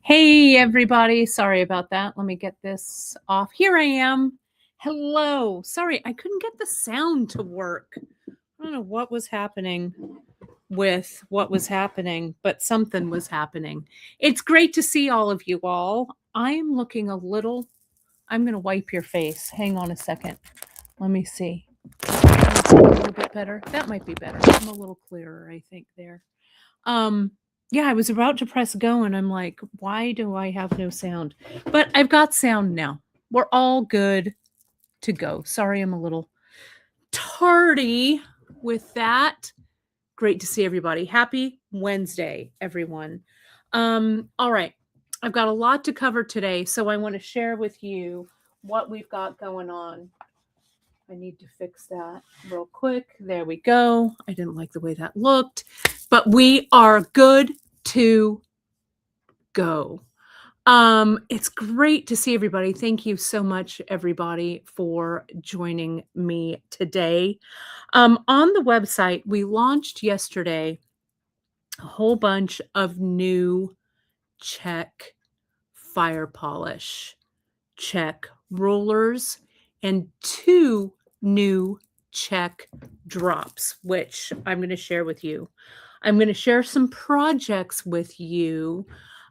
Hey, everybody. Sorry about that. Let me get this off. Here I am. Hello. Sorry, I couldn't get the sound to work. I don't know what was happening with what was happening, but something was happening. It's great to see all of you all. I am looking a little, I'm going to wipe your face. Hang on a second. Let me see. That's a little bit better. That might be better. I'm a little clearer, I think, there. Yeah, I was about to press go and I'm like, why do I have no sound? But I've got sound now. We're all good to go. Sorry, I'm a little tardy with that. Great to see everybody. Happy Wednesday, everyone. All right. I've got a lot to cover today, so I want to share with you what we've got going on. I need to fix that real quick. There we go. I didn't like the way that looked, but we are good to go. It's great to see everybody. Thank you so much, everybody, for joining me today. On the website, we launched yesterday a whole bunch of new Czech fire polish, Czech rollers, and 2 new Czech drops, which I'm going to share with you. I'm going to share some projects with you.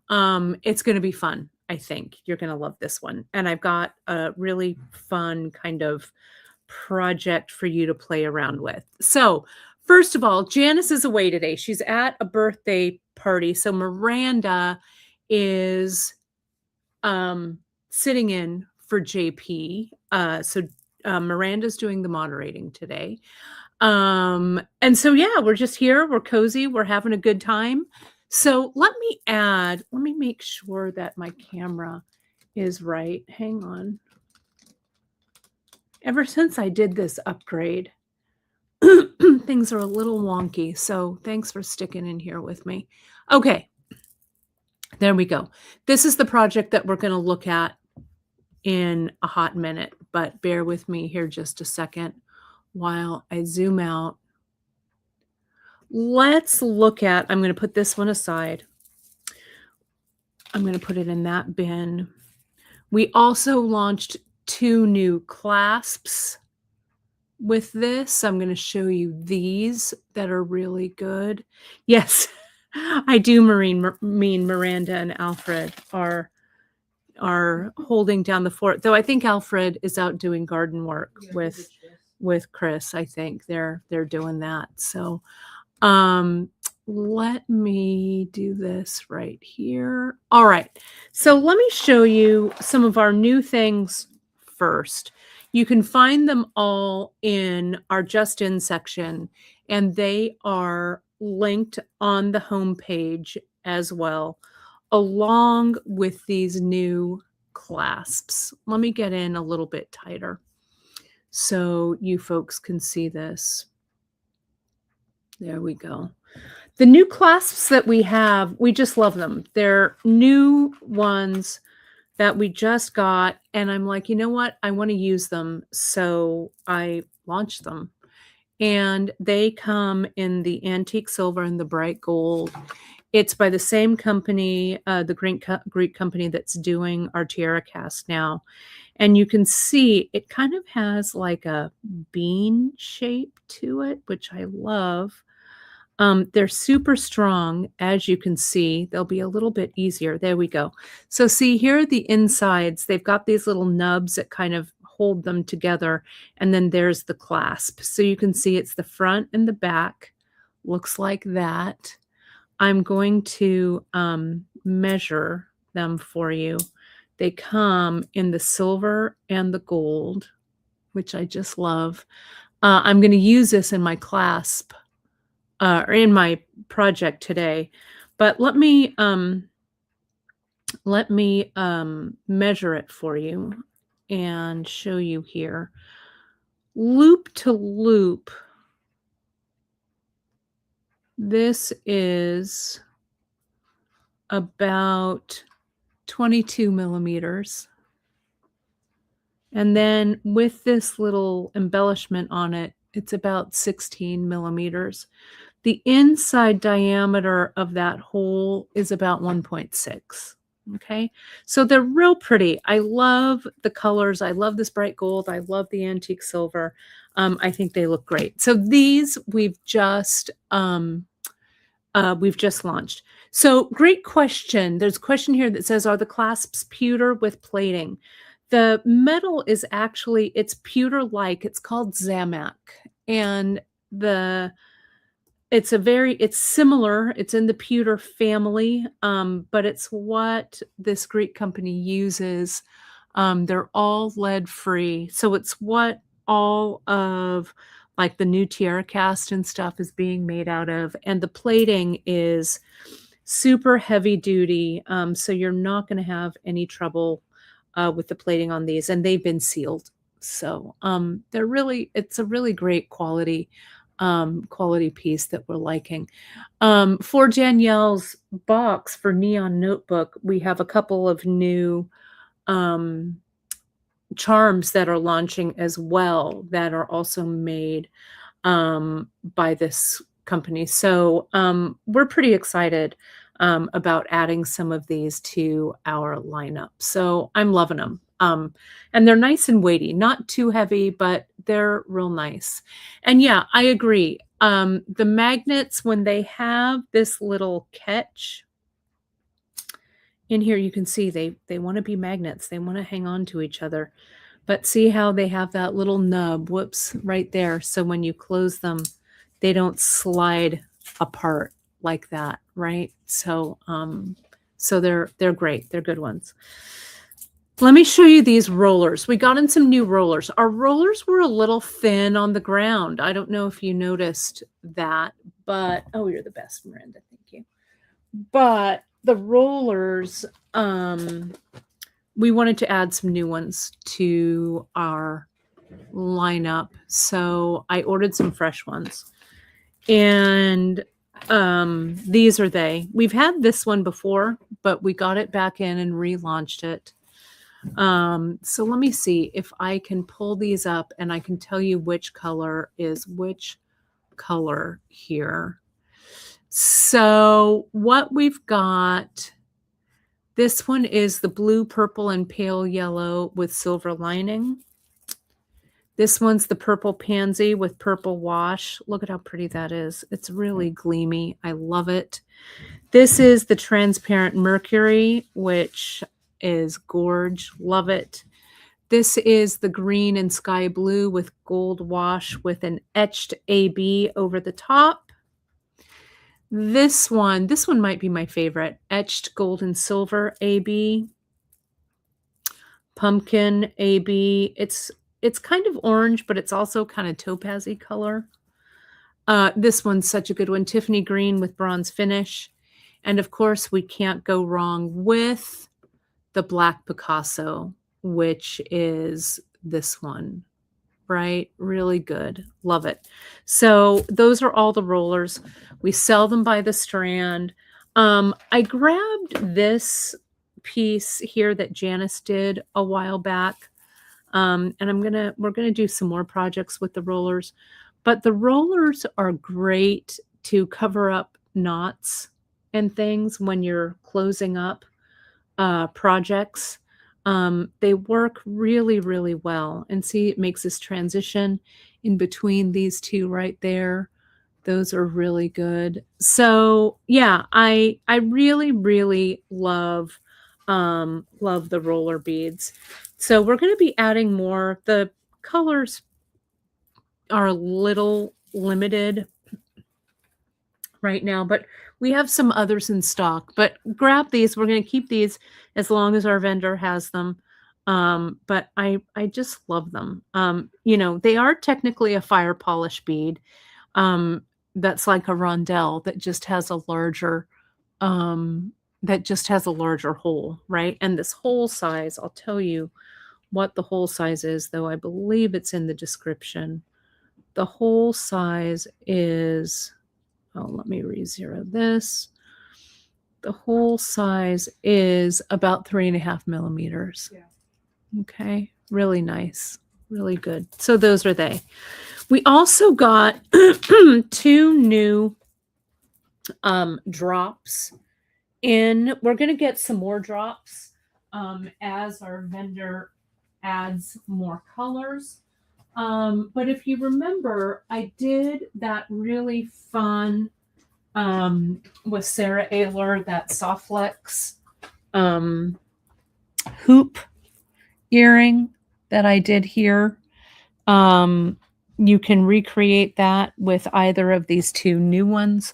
It's going to be fun. I think you're going to love this one. And I've got a really fun kind of project for you to play around with. So, first of all, Janice is away today. She's at a birthday party. So Miranda is sitting in for JP. Miranda's doing the moderating today. And so, yeah, we're just here. We're cozy. We're having a good time. So let me make sure that my camera is right. Hang on. Ever since I did this upgrade, things are a little wonky. So thanks for sticking in here with me. Okay. There we go. This is the project that we're going to look at in a hot minute, but bear with me here just a second while I zoom out. Let's look at, I'm going to put this one aside. I'm going to put it in that bin. We also launched 2 new clasps with this. I'm going to show you these that are really good. Yes, I do mean Miranda and Alfred are holding down the fort, though I think Alfred is out doing garden work with Chris. I think they're doing that. So let me do this right here. All right. So let me show you some of our new things first. You can find them all in our Just In section, and they are linked on the homepage as well, along with these new clasps. Let me get in a little bit tighter so you folks can see this. There we go. The new clasps that we have, we just love them. They're new ones that we just got, and I'm like, you know what? I want to use them, so I launched them. And they come in the antique silver and the bright gold. It's by the same company, the Greek company that's doing our tiara cast now. And you can see it kind of has like a bean shape to it, which I love. They're super strong, as you can see. They'll be a little bit easier. There we go. So see, here are the insides. They've got these little nubs that kind of hold them together. And then there's the clasp. So you can see it's the front and the back. Looks like that. I'm going to measure them for you. They come in the silver and the gold, which I just love. I'm going to use this in my clasp. Or in my project today, but let me measure it for you and show you here. Loop to loop, this is about 22 millimeters. And then with this little embellishment on it, it's about 16 millimeters. The inside diameter of that hole is about 1.6. Okay, so they're real pretty. I love the colors. I love this bright gold. I love the antique silver. I think they look great. So these we've just launched. So great question. There's a question here that says, are the clasps pewter with plating? The metal is actually, it's pewter-like. It's called Zamac. And the it's similar. It's in the pewter family, but it's what this Greek company uses. They're all lead free. So it's what all of like the new tiara cast and stuff is being made out of. And the plating is super heavy duty. So you're not going to have any trouble with the plating on these. And they've been sealed. So it's a really great quality piece that we're liking. For Danielle's box for Neon Notebook, we have a couple of new charms that are launching as well that are also made by this company. So we're pretty excited about adding some of these to our lineup. So I'm loving them. And they're nice and weighty, not too heavy, but they're real nice. And yeah, I agree. The magnets, when they have this little catch in here, you can see they want to be magnets. They want to hang on to each other. But see how they have that little nub, whoops, right there. So when you close them, they don't slide apart like that, right? So so they're great. They're good ones. Let me show you these rollers. We got in some new rollers. Our rollers were a little thin on the ground. I don't know if you noticed that, but oh, you're the best, Miranda. Thank you. But the rollers, we wanted to add some new ones to our lineup. So I ordered some fresh ones. And these are they. We've had this one before, but we got it back in and relaunched it. So let me see if I can pull these up and I can tell you which color is which color here. So what we've got, this one is the blue, purple, and pale yellow with silver lining. This one's the purple pansy with purple wash. Look at how pretty that is. It's really gleamy. I love it. This is the transparent mercury, which is gorge. Love it. This is the green and sky blue with gold wash with an etched AB over the top. This one might be my favorite. Etched gold and silver AB. Pumpkin AB. It's kind of orange, but it's also kind of topaz-y color. This one's such a good one. Tiffany green with bronze finish. And of course, we can't go wrong with the black Picasso, which is this one, right? Really good. Love it. So those are all the rollers. We sell them by the strand. I grabbed this piece here that Janice did a while back. And we're gonna do some more projects with the rollers, but the rollers are great to cover up knots and things when you're closing up projects. They work really, really well. And see, it makes this transition in between these two right there. Those are really good. So yeah, I really, really love the roller beads. So we're going to be adding more. The colors are a little limited right now, but we have some others in stock. But grab these. We're going to keep these as long as our vendor has them. But I just love them. You know, they are technically a fire polish bead. That's like a rondelle that just has a larger hole, right? And this hole size, I'll tell you what the hole size is, though I believe it's in the description. The hole size is, oh, let me re-zero this. The hole size is about 3.5 millimeters. Yeah. Okay, really nice, really good. So those are they. We also got 2 new drops in. We're going to get some more drops as our vendor adds more colors. But if you remember, I did that really fun with Sarah Ayler, that Softlex hoop earring that I did here. You can recreate that with either of these two new ones.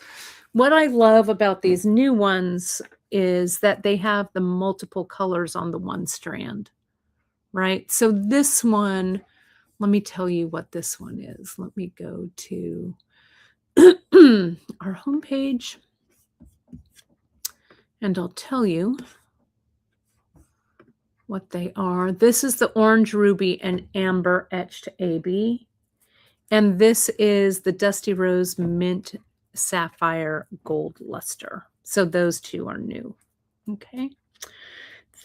What I love about these new ones is that they have the multiple colors on the one strand, right? So this one, let me tell you what this one is. Let me go to our homepage and I'll tell you what they are. This is the Orange Ruby and Amber Etched AB. And this is the Dusty Rose Mint Sapphire Gold Luster. So those two are new. Okay.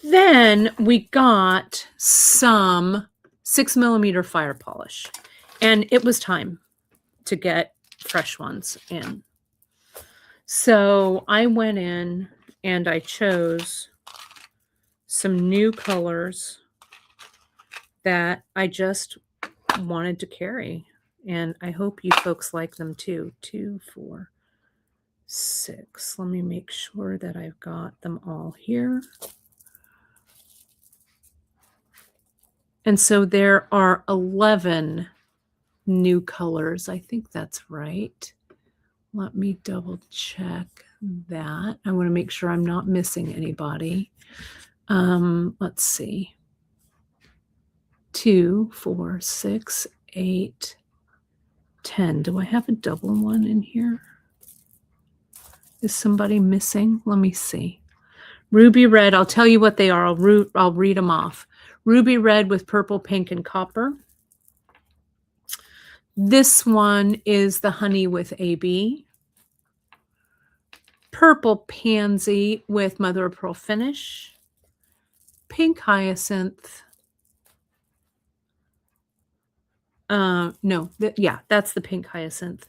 Then we got some 6mm fire polish. And it was time to get fresh ones in. So I went in and I chose some new colors that I just wanted to carry. And I hope you folks like them too. 2, 4, 6. Let me make sure that I've got them all here. And so there are 11 new colors. I think that's right. Let me double check that. I want to make sure I'm not missing anybody. Let's see. 2, 4, 6, 8, 10. Do I have a double one in here? Is somebody missing? Let me see. Ruby red. I'll tell you what they are. I'll read them off. Ruby red with purple, pink, and copper. This one is the honey with AB. Purple pansy with mother of pearl finish. Pink hyacinth. That's the pink hyacinth.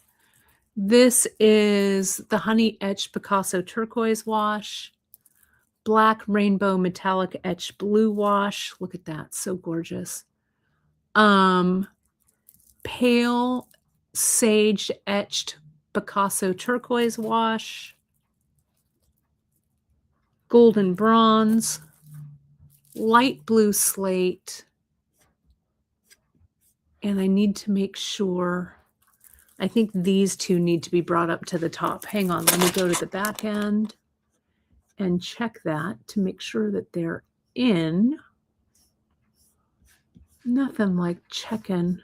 This is the honey etched Picasso turquoise wash. Black rainbow metallic etched blue wash. Look at that, so gorgeous. Pale sage etched Picasso turquoise wash. Golden bronze. Light blue slate. And I need to make sure, I think these two need to be brought up to the top. Hang on, let me go to the back end and check that to make sure that they're in. Nothing like checking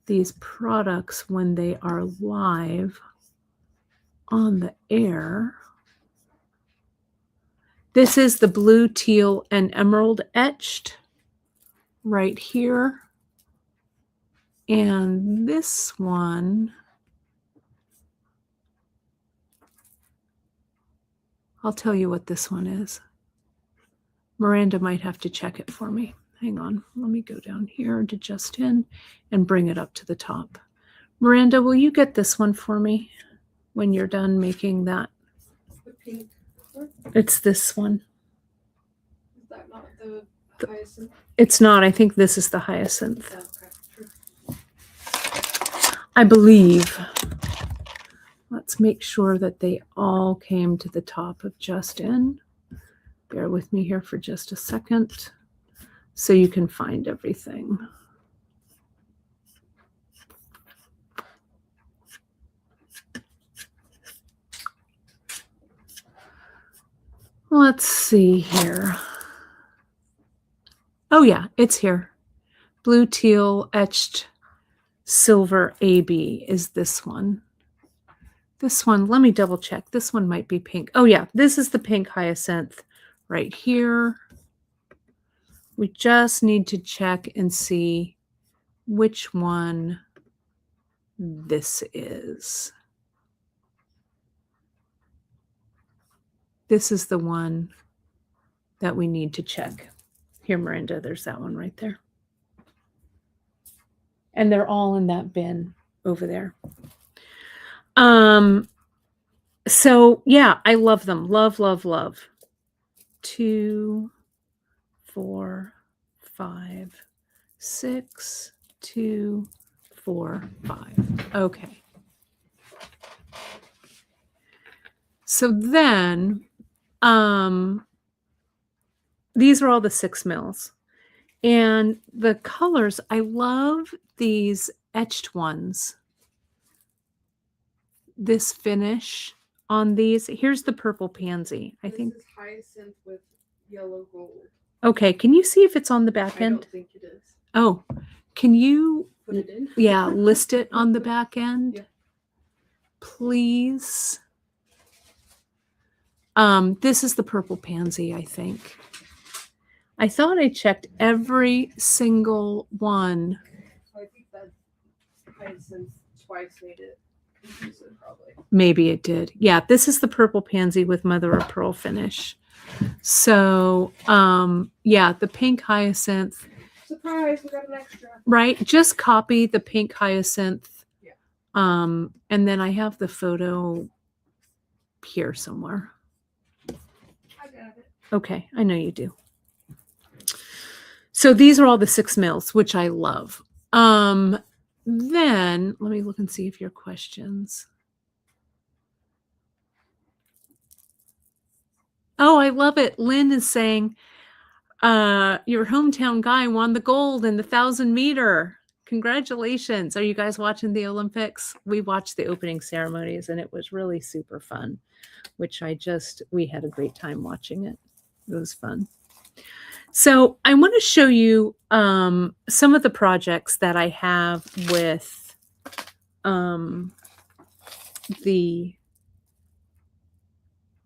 these products when they are live on the air. This is the blue, teal, and emerald etched right here. And this one, I'll tell you what this one is. Miranda might have to check it for me. Hang on, let me go down here to Justin and bring it up to the top. Miranda, will you get this one for me when you're done making that? The pink one? It's this one. Is that not the hyacinth? It's not. I think this is the hyacinth. Oh, okay. Sure. I believe. Let's make sure that they all came to the top of Justin. Bear with me here for just a second so you can find everything. Let's see here. Oh yeah, it's here. Blue, teal, etched silver AB is this one. This one, let me double check. This one might be pink. Oh yeah, this is the pink hyacinth right here. We just need to check and see which one this is. This is the one that we need to check. Here, Miranda, there's that one right there. And they're all in that bin over there. So yeah, I love them. Love, love, love. 2, 4, 5, 6, 2, 4, 5. Okay. So then, these are all the 6 mils. And the colors, I love these etched ones. This finish on these. Here's the purple pansy. I think. This is hyacinth with yellow gold. Okay, can you see if it's on the back I end? don't think it is. Oh, can you, Put it in. yeah, list it on the back end? Yeah. Please. This is the purple pansy, I think. I thought I checked every single one. I think that hyacinth twice made it confusing, probably. Maybe it did. Yeah, this is the purple pansy with mother of pearl finish. So, yeah, the pink hyacinth. Surprise, we got an extra. Right, just copy the pink hyacinth. Yeah. And then I have the photo here somewhere. I got it. Okay, I know you do. So these are all the 6 mils, which I love. Then let me look and see if your questions. Oh, I love it. Lynn is saying, your hometown guy won the gold in the 1,000 meter. Congratulations. Are you guys watching the Olympics? We watched the opening ceremonies and it was really super fun, which we had a great time watching it. It was fun. So I want to show you some of the projects that I have with the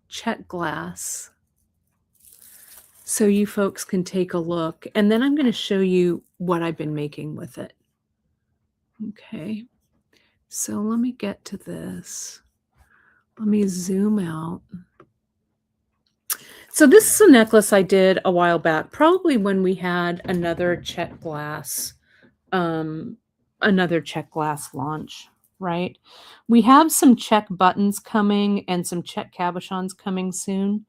Czech glass, so you folks can take a look. And then I'm going to show you what I've been making with it. Okay, so let me get to this. Let me zoom out. So this is a necklace I did a while back, probably when we had another Czech glass launch, right? We have some Czech buttons coming and some Czech cabochons coming soon.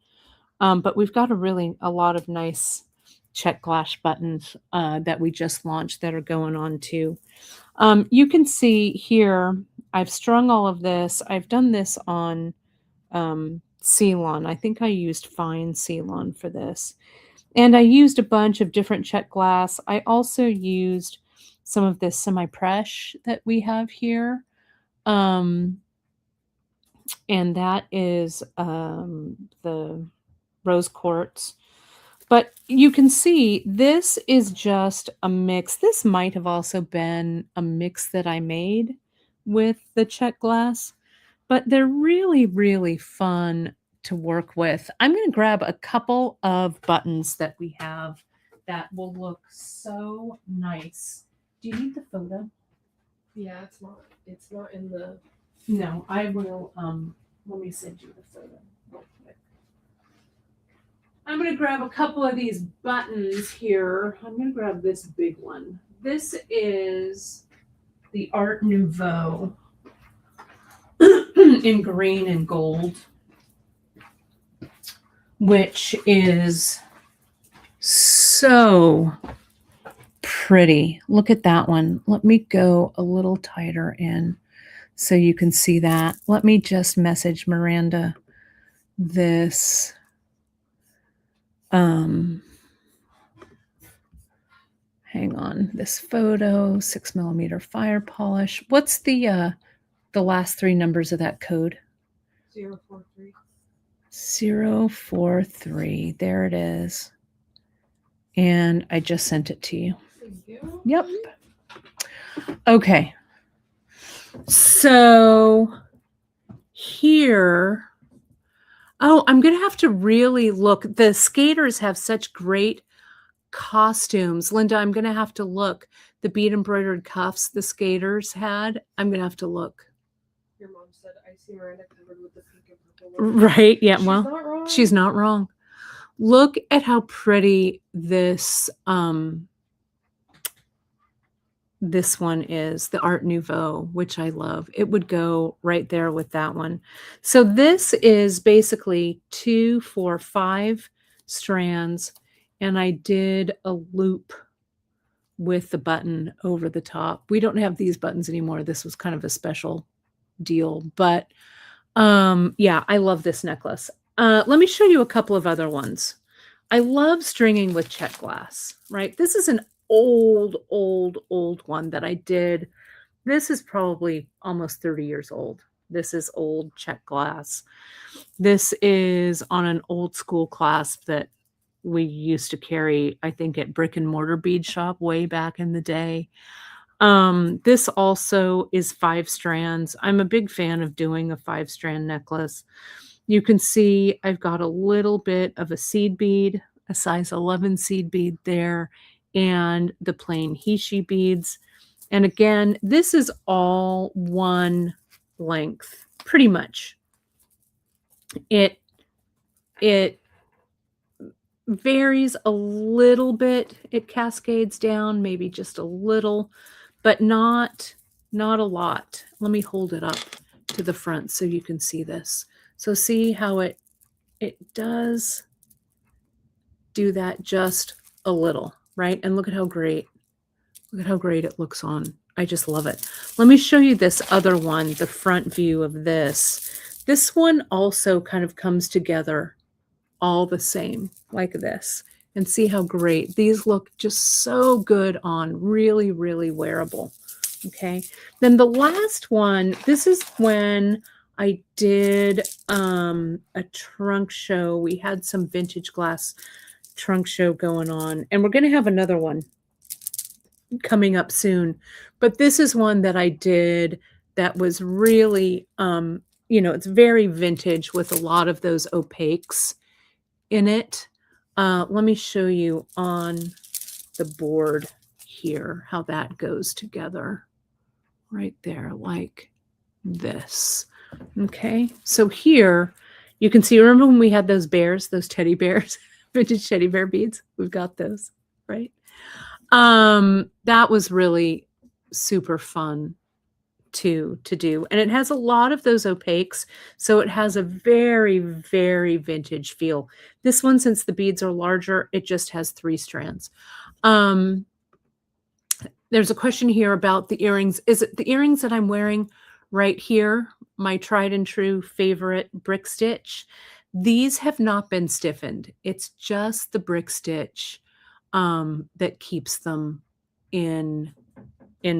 But we've got a lot of nice Czech glass buttons that we just launched that are going on too. You can see here, I've strung all of this. I've done this on Ceylon. I think I used fine Ceylon for this. And I used a bunch of different Czech glass. I also used some of this semi-press that we have here. And that is the rose quartz. But you can see this is just a mix. This might have also been a mix that I made with the Czech glass, but they're really, really fun to work with. I'm going to grab a couple of buttons that we have that will look so nice. Do you need the photo? Yeah, it's not in the. No, I will. Let me send you the photo real quick. I'm going to grab a couple of these buttons here. I'm going to grab this big one. This is the Art Nouveau in green and gold, which is so pretty. Look at that one. Let me go a little tighter in so you can see that. Let me just message Miranda this. Hang on, this photo, 6mm fire polish. What's the last 3 numbers of that code? 043. 043. There it is. And I just sent it to you. Thank you. Yep. Okay. So here, oh, I'm going to have to really look. The skaters have such great costumes. Linda, I'm going to have to look. The bead embroidered cuffs the skaters had, I'm going to have to look. Your mom said, I see Miranda covered with the pink and purple. Right. Yeah. She's Well, not wrong. she's not wrong. Look at how pretty this this one is, the Art Nouveau, which I love. It would go right there with that one. So this is basically 2, 4, 5 strands, and I did a loop with the button over the top. We don't have these buttons anymore. This was kind of a special deal, but yeah, I love this necklace. Let me show you a couple of other ones. I love stringing with Czech glass, right? This is an old one that I did. This is probably almost 30 years old. This is old Czech glass. This is on an old school clasp that we used to carry, I think, at brick and mortar bead shop way back in the day. This also is 5 strands. I'm a big fan of doing a 5-strand necklace. You can see I've got a little bit of a seed bead, a size 11 seed bead there, and the plain Hishi beads. And again, this is all one length, pretty much. It varies a little bit. It cascades down, maybe just a little, but not a lot. Let me hold it up to the front so you can see this. So see how it does do that just a little, right? And look at how great it looks on. I just love it. Let me show you this other one, the front view of this. This one also kind of comes together all the same, like this. And see how great. These look just so good on, really, really wearable. Okay. Then the last one, this is when I did a trunk show. We had some vintage glass trunk show going on, and we're going to have another one coming up soon. But this is one that I did that was really, it's very vintage with a lot of those opaques in it. Let me show you on the board here how that goes together right there, like this. Okay, so here you can see, remember when we had those bears, those teddy bears, vintage teddy bear beads? We've got those, right? That was really super fun to do. And it has a lot of those opaques, so it has a very, very vintage feel. This one, since the beads are larger, it just has 3 strands. There's a question here about the earrings. Is it the earrings that I'm wearing right here, my tried and true favorite brick stitch? These have not been stiffened. It's just the brick stitch that keeps them in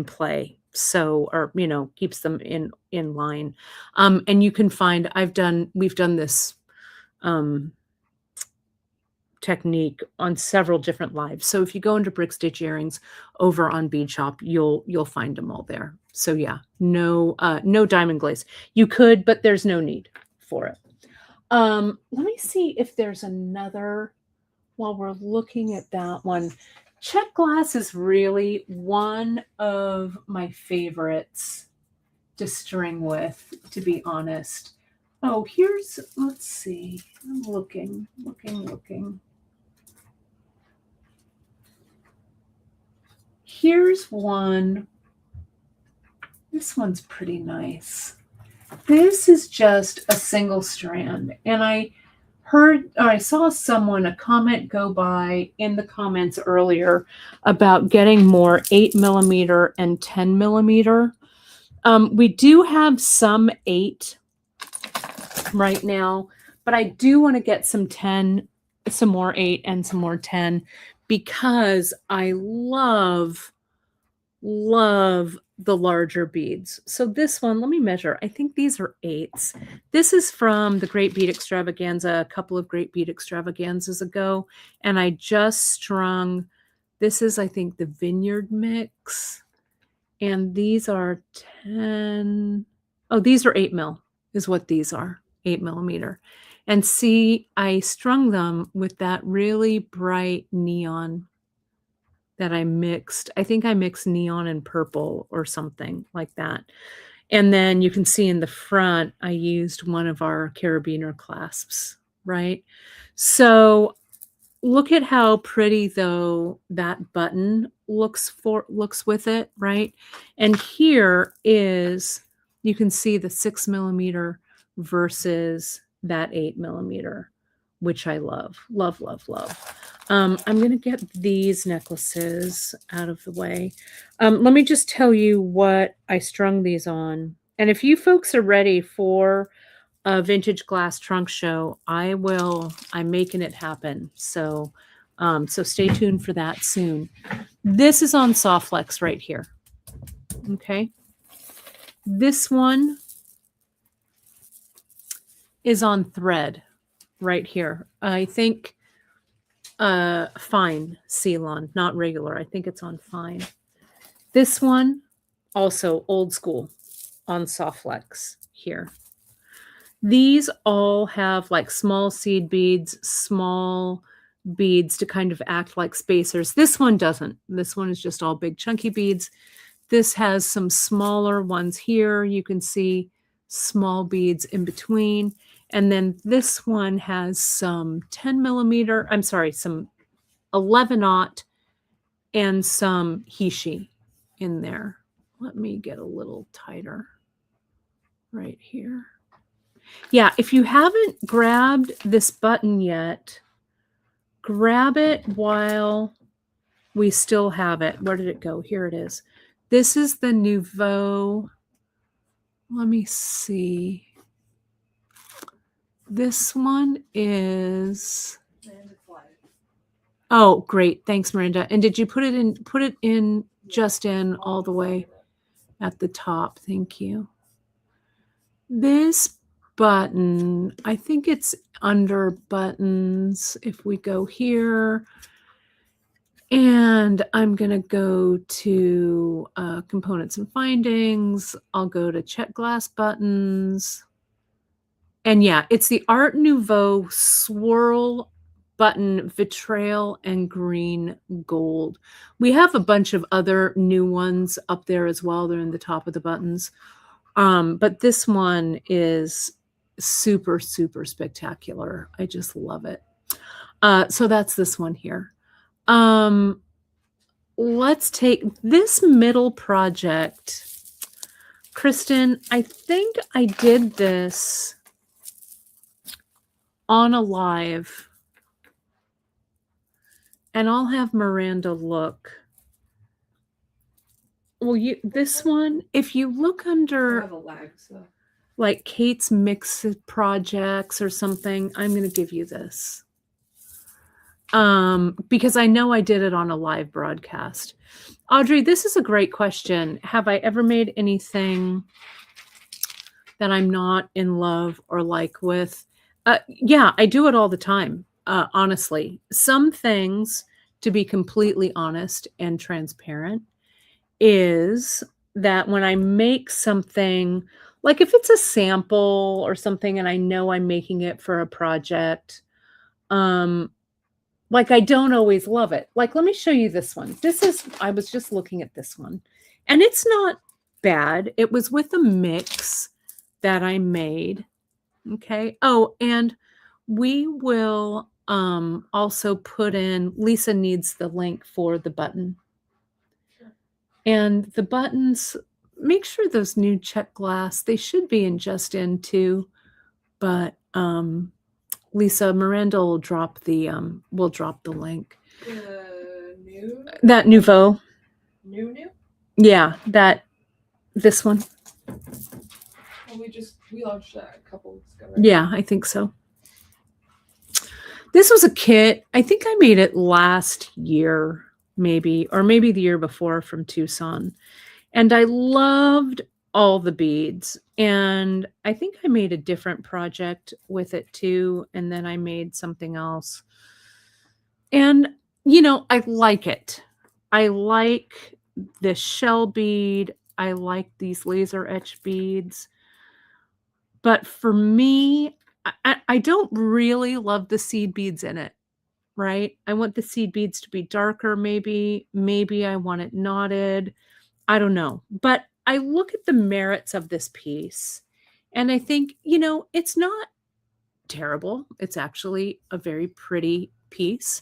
play. So, or, keeps them in line. And you can find, we've done this technique on several different lives. So if you go into Brick Stitch Earrings over on Beadshop, you'll find them all there. So yeah, no diamond glaze. You could, but there's no need for it. Let me see if there's another, while we're looking at that one. Czech glass is really one of my favorites to string with, to be honest. Oh, let's see. I'm looking. Here's one. This one's pretty nice. This is just a single strand. And I saw a comment go by in the comments earlier about getting more 8mm and 10mm. We do have some 8 right now, but I do want to get some 10, some more 8 and some more 10, because I love the larger beads. So this one, let me measure. I think these are 8s. This is from the Great Bead Extravaganza, a couple of Great Bead Extravaganzas ago. And I just strung, this is, I think, the Vineyard Mix. And these are 10. Oh, these are 8mm is what these are, 8mm. And see, I strung them with that really bright neon that I mixed. I think I mixed neon and purple or something like that. And then you can see in the front, I used one of our carabiner clasps, right? So look at how pretty though that button looks with it, right? And here is, you can see the 6 millimeter versus that 8 millimeter, which I love, love, love, love. I'm gonna get these necklaces out of the way. Let me just tell you what I strung these on. And if you folks are ready for a vintage glass trunk show, I'm making it happen. So so stay tuned for that soon. This is on Softflex right here. Okay. This one is on thread right here. I think fine Ceylon, not regular. I think it's on fine. This one also old school on Softflex here. These all have like small seed beads, small beads to kind of act like spacers. This one doesn't. This one is just all big chunky beads. This has some smaller ones here. You can see small beads in between. And then this one has some 10 millimeter, I'm sorry, some 11-aught and some Hishi in there. Let me get a little tighter right here. Yeah, if you haven't grabbed this button yet, grab it while we still have it. Where did it go? Here it is. This is the Nouveau. Let me see. This one is. Oh, great. Thanks, Miranda. And did you put it in just in all the way at the top? Thank you. This button, I think it's under buttons. If we go here, and I'm going to go to components and findings. I'll go to check glass buttons. And yeah, it's the Art Nouveau swirl button, vitrail and green gold. We have a bunch of other new ones up there as well. They're in the top of the buttons. But this one is super, super spectacular. I just love it. So that's this one here. Let's take this middle project. Kristen, I think I did this on a live. And I'll have Miranda look. Well, this one, if you look under I have a lag, so. like Kate's Mix Projects or something, I'm going to give you this. Because I know I did it on a live broadcast. Audrey, this is a great question. Have I ever made anything that I'm not in love or like with? Yeah, I do it all the time. Honestly, some things, to be completely honest and transparent, is that when I make something, like if it's a sample or something and I know I'm making it for a project, like I don't always love it. Like, let me show you this one. I was just looking at this one and it's not bad. It was with a mix that I made. Okay. Oh, and we will also put in, Lisa needs the link for the button. And the buttons, make sure those new check glass, they should be in just in too. But Lisa, Miranda will drop the link. New? That Nouveau. New? Yeah, this one. Well, we launched that a couple weeks ago, right? Yeah, I think so. This was a kit. I think I made it last year, maybe, or maybe the year before from Tucson. And I loved all the beads. And I think I made a different project with it too. And then I made something else. And, I like it. I like this shell bead. I like these laser etch beads. But for me, I don't really love the seed beads in it, right? I want the seed beads to be darker, maybe. Maybe I want it knotted. I don't know. But I look at the merits of this piece and I think, it's not terrible. It's actually a very pretty piece.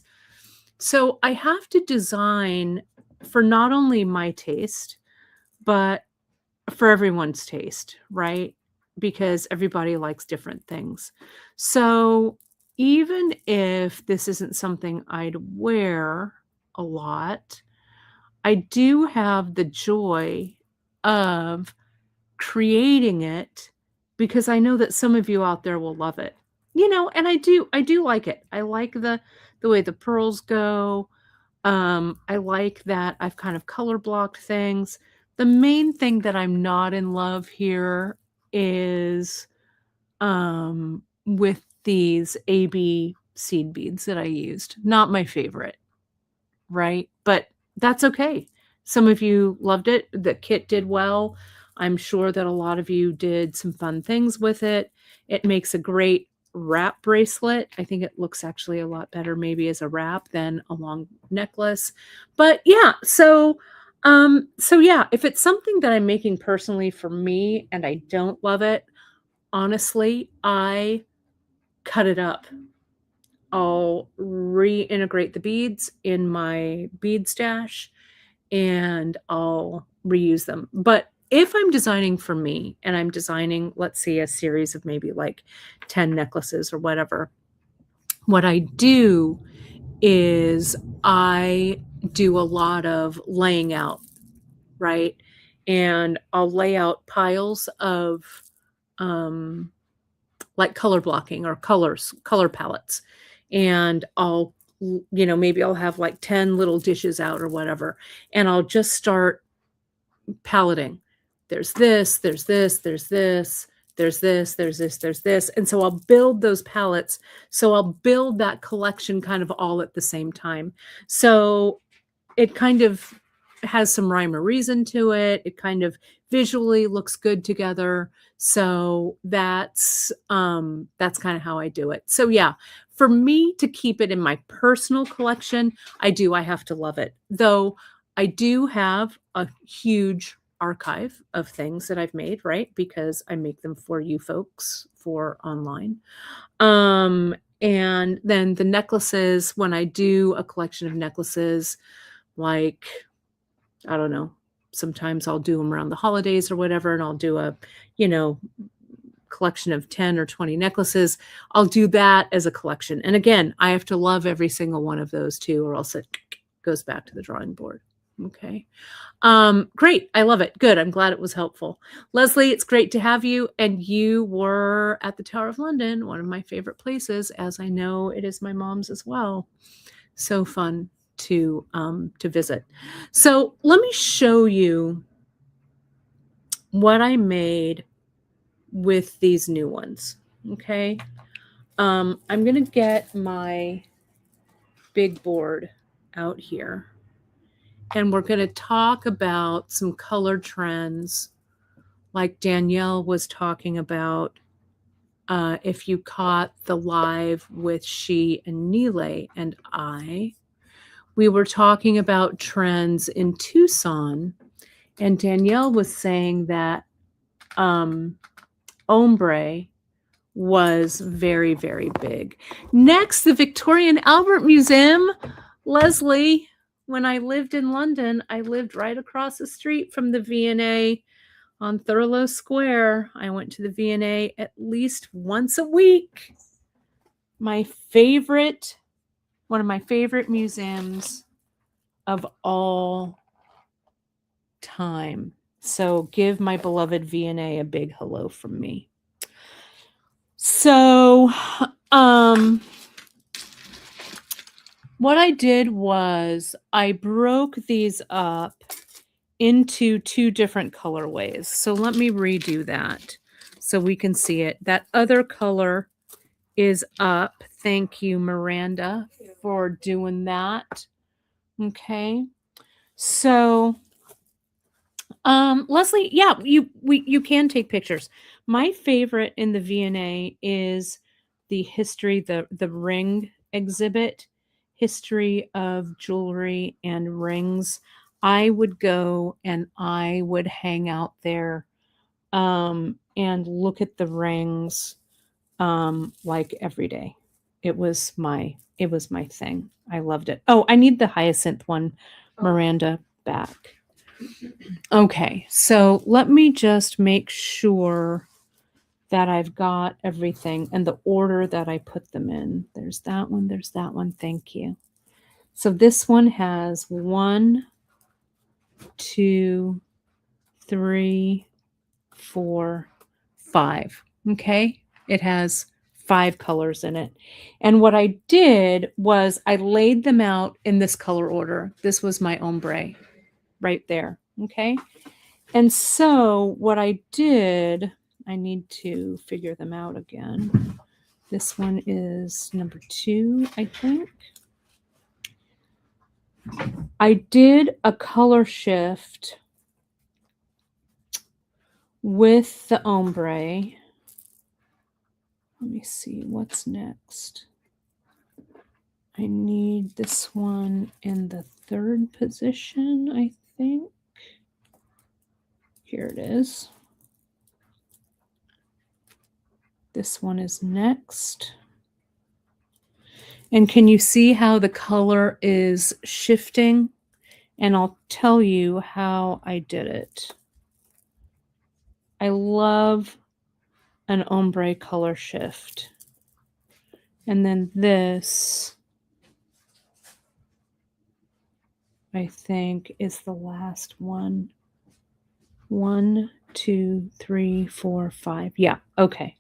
So I have to design for not only my taste, but for everyone's taste, right? Because everybody likes different things. So even if this isn't something I'd wear a lot, I do have the joy of creating it because I know that some of you out there will love it. And I do like it. I like the way the pearls go. I like that I've kind of color blocked things. The main thing that I'm not in love here is with these AB seed beads that I used. Not my favorite, right? But that's okay. Some of you loved it. The kit did well. I'm sure that a lot of you did some fun things with it. It makes a great wrap bracelet. I think it looks actually a lot better maybe as a wrap than a long necklace. But yeah, so yeah, if it's something that I'm making personally for me and I don't love it, honestly, I cut it up. I'll reintegrate the beads in my bead stash and I'll reuse them. But if I'm designing for me and I'm designing, let's say, a series of maybe like 10 necklaces or whatever, what I do is I do a lot of laying out, right? And I'll lay out piles of like color blocking or color palettes. And maybe I'll have like 10 little dishes out or whatever. And I'll just start paletting. There's this, there's this, there's this, there's this, there's this, there's this. And so I'll build those palettes. So I'll build that collection kind of all at the same time. So it kind of has some rhyme or reason to it. It kind of visually looks good together. So that's kind of how I do it. So yeah, for me to keep it in my personal collection, I have to love it. Though I do have a huge archive of things that I've made, right? Because I make them for you folks for online. And then the necklaces, when I do a collection of necklaces, like, I don't know, sometimes I'll do them around the holidays or whatever, and I'll do a, collection of 10 or 20 necklaces. I'll do that as a collection. And again, I have to love every single one of those too, or else it goes back to the drawing board. Okay. Great. I love it. Good. I'm glad it was helpful. Leslie, it's great to have you. And you were at the Tower of London, one of my favorite places, as I know it is my mom's as well. So fun to visit. So let me show you what I made with these new ones. Okay. I'm going to get my big board out here. And we're going to talk about some color trends like Danielle was talking about. If you caught the live with she and Nile and we were talking about trends in Tucson. And Danielle was saying that ombre was very, very big. Next, the Victoria and Albert Museum. Leslie, when I lived in London, I lived right across the street from the V&A on Thurlow Square. I went to the V&A at least once a week. One of my favorite museums of all time. So give my beloved V&A a big hello from me. So, what I did was I broke these up into two different colorways. So let me redo that so we can see it. That other color is up. Thank you, Miranda, for doing that. Okay. So, Leslie, yeah, you can take pictures. My favorite in the V&A is the ring exhibit, history of jewelry and rings. I would go and I would hang out there and look at the rings like every day. it was my thing. I loved it. Oh, I need the hyacinth one, Miranda, back. Okay, so let me just make sure that I've got everything and the order that I put them in. There's that one, there's that one. Thank you. So this one has 1, 2, 3, 4, 5. Okay, it has 5 colors in it. And what I did was I laid them out in this color order. This was my ombre right there. Okay. And so what I did, I need to figure them out again. This one is number 2, I think. I did a color shift with the ombre. Let me see what's next. I need this one in the 3rd position, I think. Here it is. This one is next. And can you see how the color is shifting? And I'll tell you how I did it. I love an ombre color shift. And then this, I think, is the last one. 1, 2, 3, 4, 5. Yeah, okay.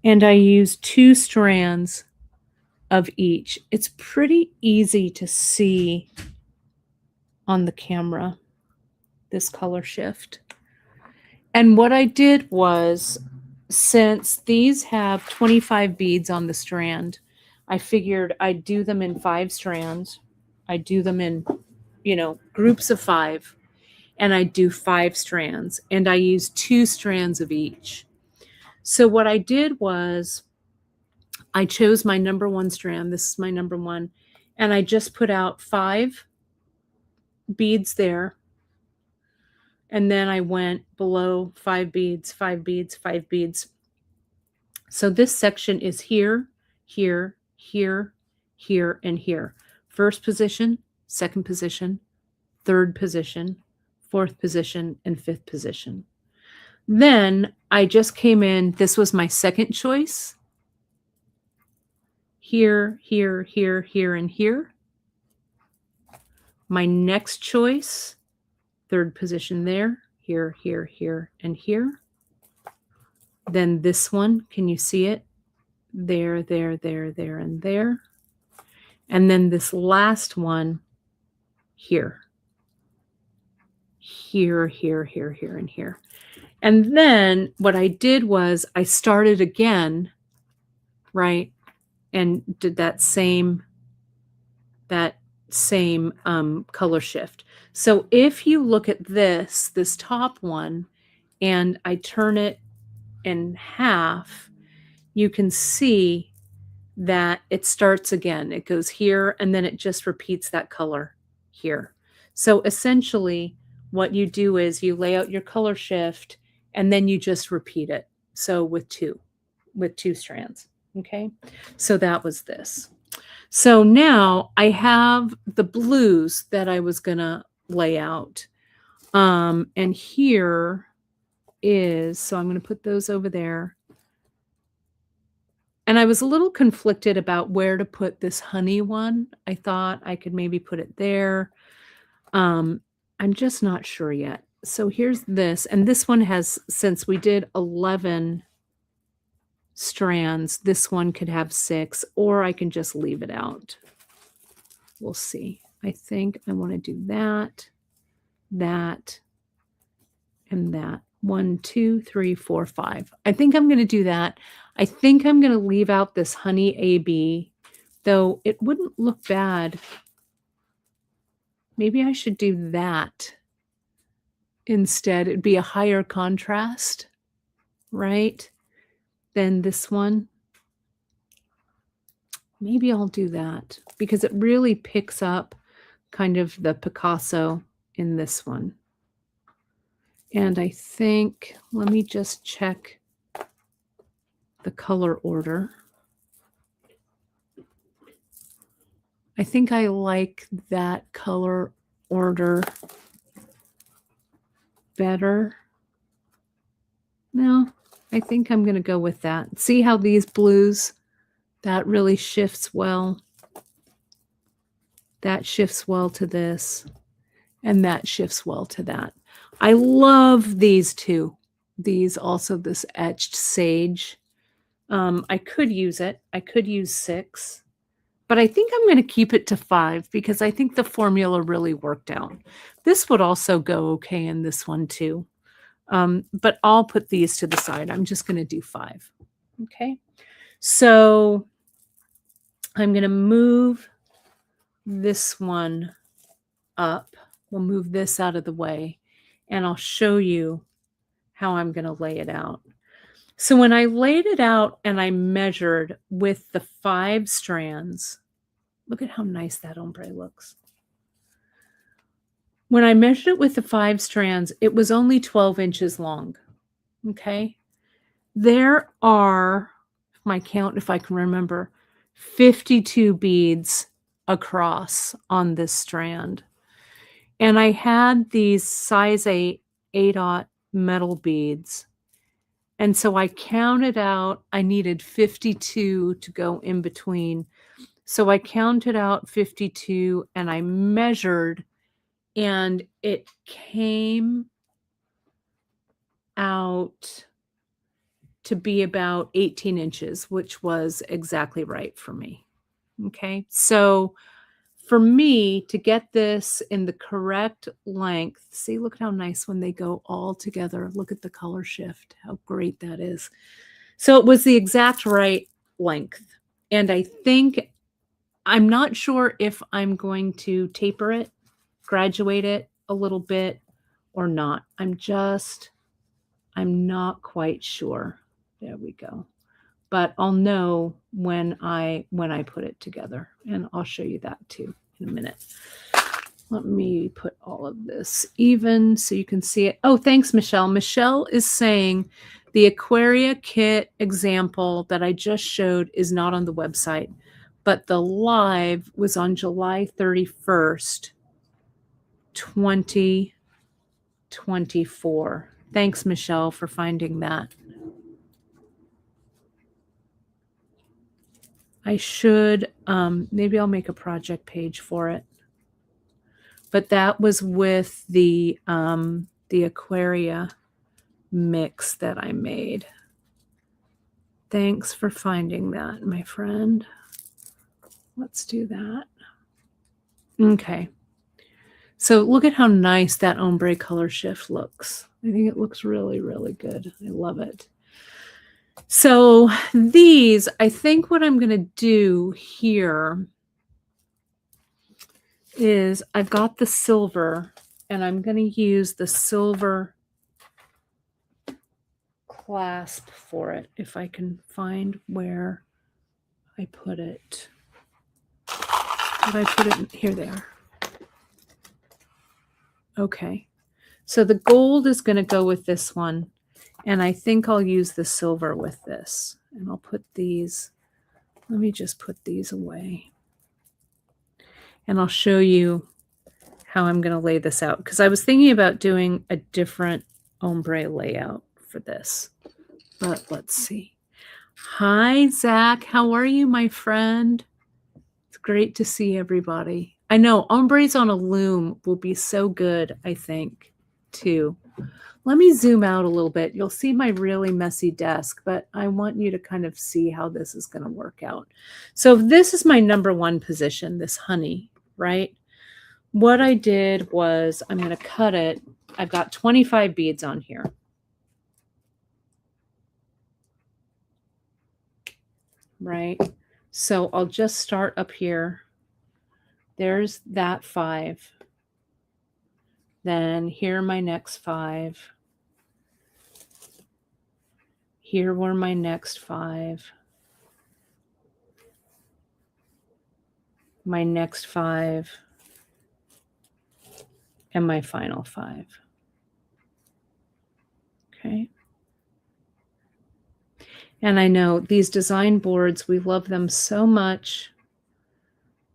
And I use 2 strands of each. It's pretty easy to see on the camera, this color shift. And what I did was, since these have 25 beads on the strand, I figured I'd do them in 5 strands. I do them in, groups of 5, and I do 5 strands, and I use 2 strands of each. So what I did was I chose my number 1 strand. This is my number 1, and I just put out 5 beads there. And then I went below 5 beads, 5 beads, 5 beads. So this section is here, here, here, here, and here. 1st position, 2nd position, 3rd position, 4th position, and 5th position. Then I just came in. This was my 2nd choice. Here, here, here, here, and here. My next choice, 3rd position there, here, here, here, and here. Then this one, can you see it? There, there, there, there, and there. And then this last one here. Here, here, here, here, and here. And then what I did was I started again, right? And did that same color shift. So if you look at this top one, and I turn it in half, you can see that it starts again. It goes here, and then it just repeats that color here. So essentially what you do is you lay out your color shift, and then you just repeat it. So with two strands. Okay. So that was this. So now I have the blues that I was going to lay out. And here is, so I'm going to put those over there. And I was a little conflicted about where to put this honey one. I thought I could maybe put it there. I'm just not sure yet. So here's this. And this one has, since we did 11 strands, this one could have 6, or I can just leave it out. We'll see. I think I want to do that, and that. 1, 2, 3, 4, 5. I think I'm going to do that. I think I'm going to leave out this honey AB, though it wouldn't look bad. Maybe I should do that instead. It'd be a higher contrast, right, than this one. Maybe I'll do that because it really picks up kind of the Picasso in this one. And I think, let me just check the color order. I think I like that color order better. No, I think I'm going to go with that. See how these blues, that really shifts well. That shifts well to this, and that shifts well to that. I love these two. These also, this etched sage. I could use it. I could use 6. But I think I'm going to keep it to 5 because I think the formula really worked out. This would also go okay in this one too. But I'll put these to the side. I'm just going to do 5. Okay. So I'm going to move this one up. We'll move this out of the way and I'll show you how I'm going to lay it out. So when I laid it out and I measured with the 5 strands, look at how nice that ombre looks. When I measured it with the 5 strands, it was only 12 inches long. Okay. There are, my count, if I can remember, 52 beads across on this strand. And I had these size 8 8/0 metal beads. And so I counted out, I needed 52 to go in between. So I counted out 52 and I measured, and it came out to be about 18 inches, which was exactly right for me. Okay. So for me to get this in the correct length, see, look how nice when they go all together. Look at the color shift, how great that is. So it was the exact right length. And I think, I'm not sure if I'm going to taper it, graduate it a little bit or not. I'm not quite sure. There we go. But I'll know when I put it together, and I'll show you that too in a minute. Let me put all of this even so you can see it. Oh, thanks, Michelle. Michelle is saying the Aquaria kit example that I just showed is not on the website, but the live was on July 31st, 2024. Thanks, Michelle, for finding that. I should, maybe I'll make a project page for it. But that was with the Aquaria mix that I made. Thanks for finding that, my friend. Let's do that. Okay. So look at how nice that ombre color shift looks. I think it looks really, really good. I love it. So these, I think what I'm going to do here is I've got the silver, and I'm going to use the silver clasp for it, if I can find where I put it. Did I put it in? Here they are. Okay. So the gold is going to go with this one, and I think I'll use the silver with this. And I'll put these, let me just put these away. And I'll show you how I'm going to lay this out, because I was thinking about doing a different ombre layout for this. But let's see. Hi, Zach. How are you, my friend? It's great to see everybody. I know ombres on a loom will be so good, I think, too. Let me zoom out a little bit. You'll see my really messy desk, but I want you to kind of see how this is going to work out. So this is my number 1 position, this honey, right? What I did was I'm going to cut it. I've got 25 beads on here. Right? So I'll just start up here. There's that 5. Then here are my next 5. Here were my next 5. My next 5. And my final 5. Okay. And I know these design boards, we love them so much.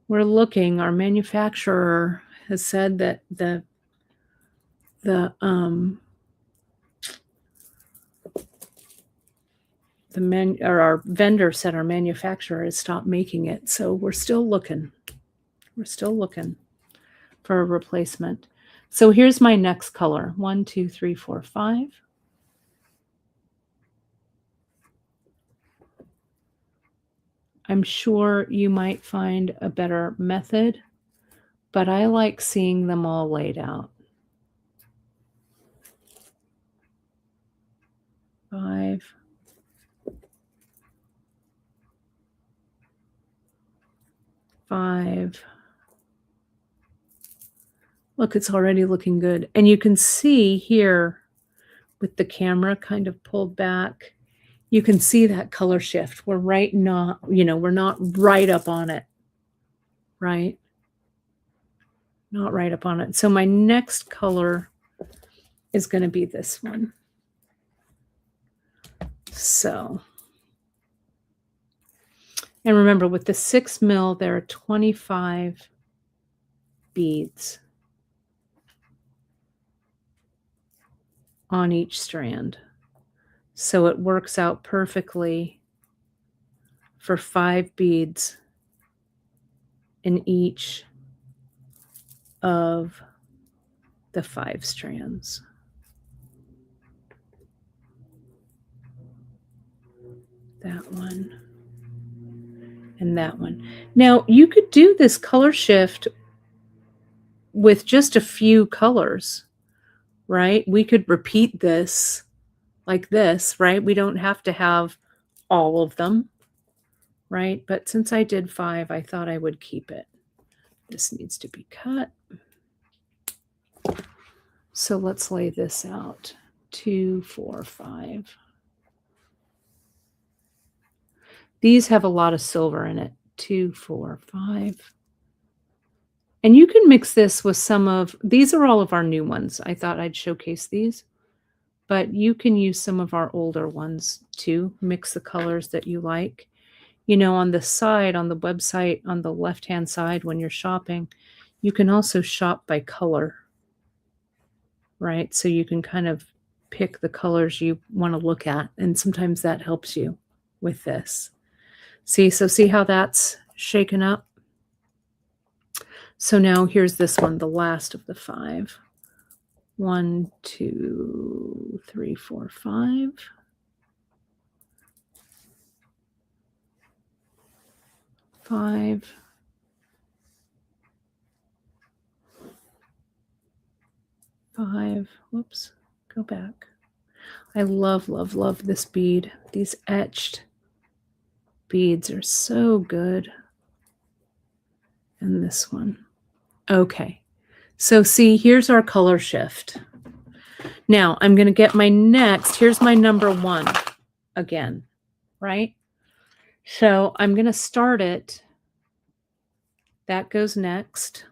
We're looking, our manufacturer has said that our vendor said our manufacturer has stopped making it. So we're still looking. We're still looking for a replacement. So here's my next color. 1, 2, 3, 4, 5. I'm sure you might find a better method, but I like seeing them all laid out. 5. 5. Look, it's already looking good. And you can see here with the camera kind of pulled back, you can see that color shift. We're not right up on it, right? Not right up on it. So my next color is going to be this one. So, and remember with the 6 mil, there are 25 beads on each strand. So it works out perfectly for 5 beads in each of the 5 strands. That one and that one. Now you could do this color shift with just a few colors, right? We could repeat this like this, right? We don't have to have all of them, right? But since I did 5, I thought I would keep it. This needs to be cut. So let's lay this out. 2, 4, 5. These have a lot of silver in it. 2, 4, 5. And you can mix this with some of, these are all of our new ones. I thought I'd showcase these, but you can use some of our older ones too. Mix the colors that you like. You know, on the side, on the website, on the left-hand side when you're shopping, you can also shop by color, right? So you can kind of pick the colors you want to look at. And sometimes that helps you with this. See how that's shaken up? So now here's this one, the last of the 5. 1, 2, 3, 4, 5. 5. 5. Whoops, go back. I love, love, love this bead. These etched beads are so good. And this one. Okay. So see, here's our color shift. Now I'm going to get my next, here's my number 1 again, right? So I'm going to start it. That goes next.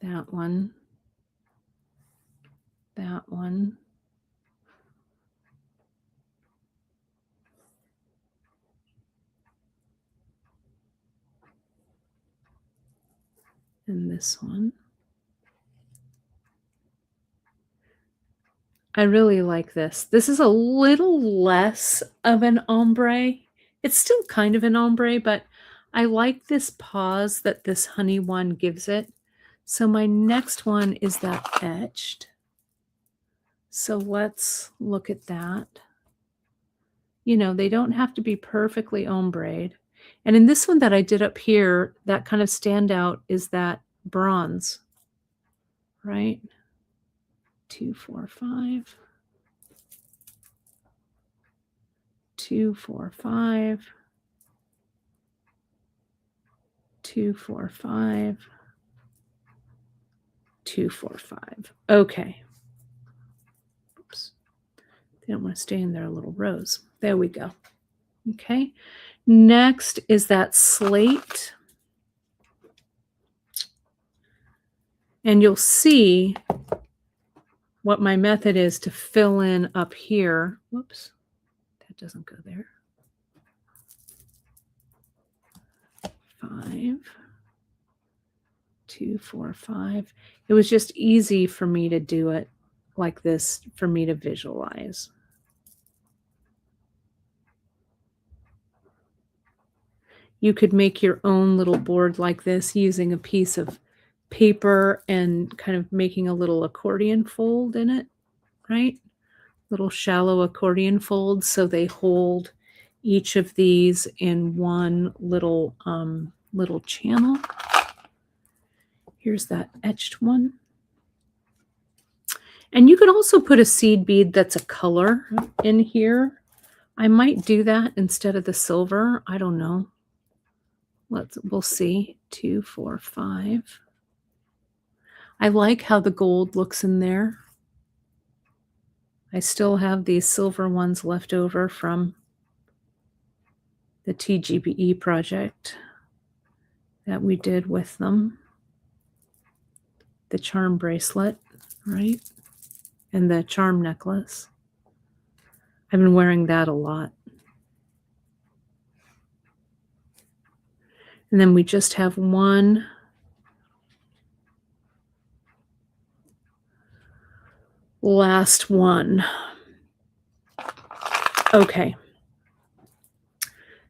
That one. That one. And this one. I really like this. This is a little less of an ombre. It's still kind of an ombre, but I like this pause that this honey one gives it. So my next one is that etched. So let's look at that. You know, they don't have to be perfectly ombreed. And in this one that I did up here, that kind of standout is that bronze, right? 2, 4, 5. 2, 4, 5. 2, 4, 5. 2, 4, 5. Okay. Oops. They don't want to stay in their little rows. There we go. Okay. Next is that slate. And you'll see what my method is to fill in up here. Whoops, that doesn't go there. 5, 2, 4, 5. It was just easy for me to do it like this for me to visualize. You could make your own little board like this using a piece of paper and kind of making a little accordion fold in it, right? Little shallow accordion folds so they hold each of these in one little little channel. Here's that etched one. And you could also put a seed bead that's a color in here. I might do that instead of the silver. I don't know. We'll see. 2, 4, 5. I like how the gold looks in there. I still have these silver ones left over from the TGBE project that we did with them. The charm bracelet, right? And the charm necklace. I've been wearing that a lot. And then we just have one last one. Okay.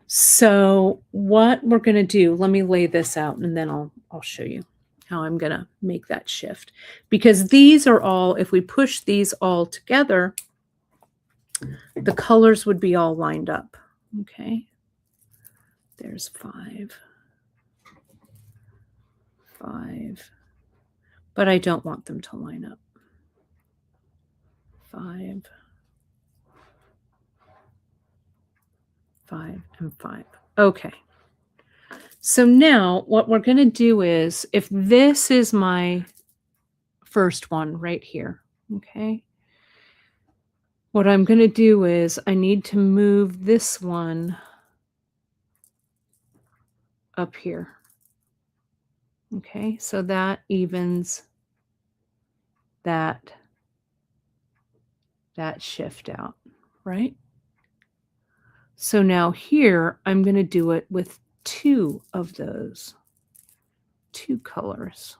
So what we're going to do, let me lay this out and then I'll show you how I'm going to make that shift. Because these are all, if we push these all together, the colors would be all lined up. Okay. There's 5. 5. But I don't want them to line up. 5. 5 and 5. Okay. So now what we're going to do is, if this is my first one right here, okay, what I'm going to do is I need to move this one up here. Okay, so that evens that shift out, right? So now here, I'm going to do it with 2 of those, 2 colors.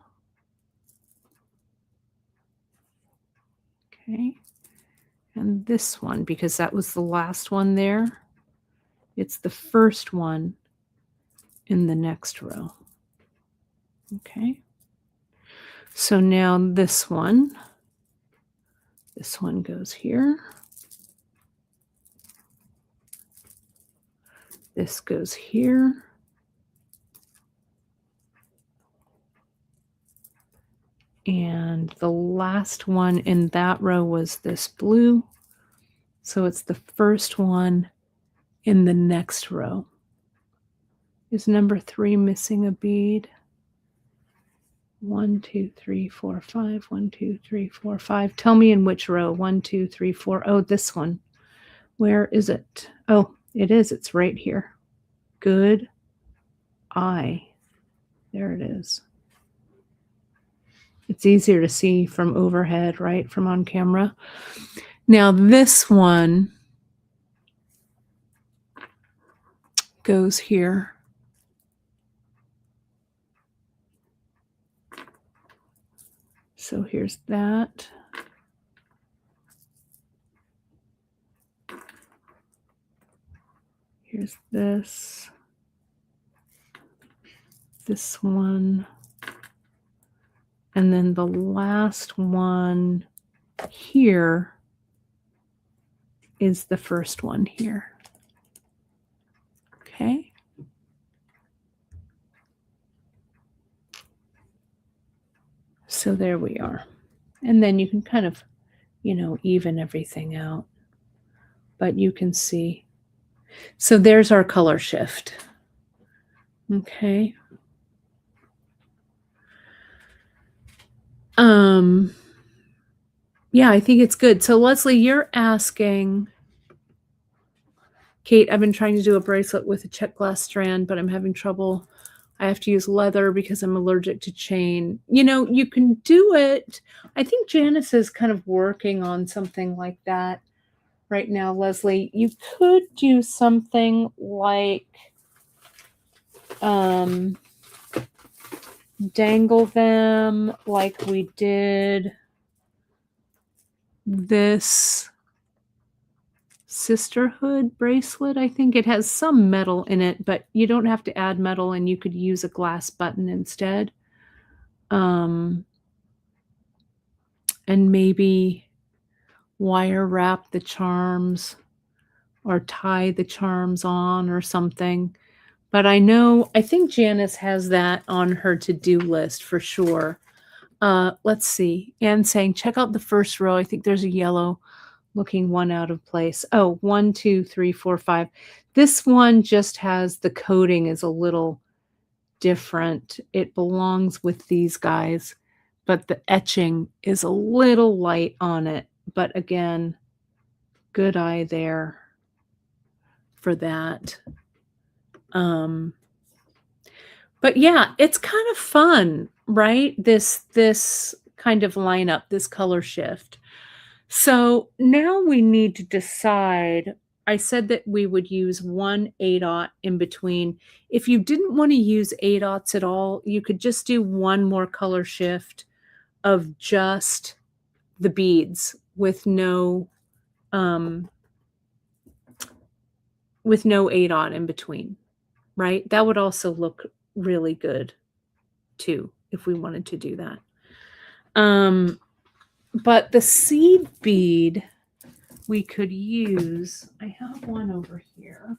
Okay. And this one, because that was the last one there, it's the first one in the next row. Okay. So now this one goes here. This goes here. And the last one in that row was this blue. So it's the first one in the next row. Is number 3 missing a bead? 1, 2, 3, 4, 5. 1, 2, 3, 4, 5. Tell me in which row. 1, 2, 3, 4. Oh, this one. Where is it? Oh, it is. It's right here. Good eye. There it is. It's easier to see from overhead, right? From on camera. Now this one goes here. So here's that. Here's this. This one. And then the last one here is the first one here. Okay. So there we are. And then you can kind of, even everything out. But you can see. So there's our color shift. Okay. Yeah, I think it's good. So Leslie, you're asking, Kate, I've been trying to do a bracelet with a Czech glass strand, but I'm having trouble I have to use leather because I'm allergic to chain. You know, you can do it. I think Janice is kind of working on something like that right now, Leslie. You could do something like dangle them like we did this sisterhood bracelet. I think it has some metal in it, but you don't have to add metal, and you could use a glass button instead. And maybe wire wrap the charms or tie the charms on or something. But I think Janice has that on her to-do list for sure. Let's see. Anne saying, check out the first row. I think there's a yellow looking one out of place. Oh, 1, 2, 3, 4, 5. This one just has the coating is a little different. It belongs with these guys, but the etching is a little light on it. But again, good eye there for that. But yeah, it's kind of fun, right? This kind of lineup, this color shift. So now we need to decide. I said that we would use one 8-aught in between. If you didn't want to use 8-aughts at all, you could just do one more color shift of just the beads with no 8-aught in between, right? That would also look really good too if we wanted to do that. But the seed bead we could use, I have one over here.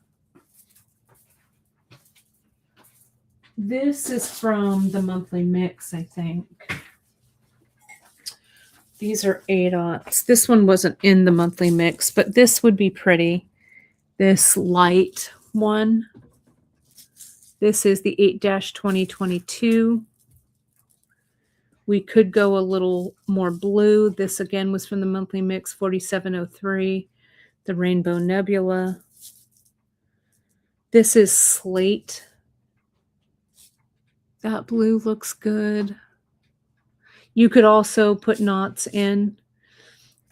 This is from the monthly mix, I think. These are 8-aughts. This one wasn't in the monthly mix, but this would be pretty. This light one. This is the 8-2022. We could go a little more blue. This again was from the monthly mix, 4703, the Rainbow Nebula. This is slate. That blue looks good. You could also put knots in.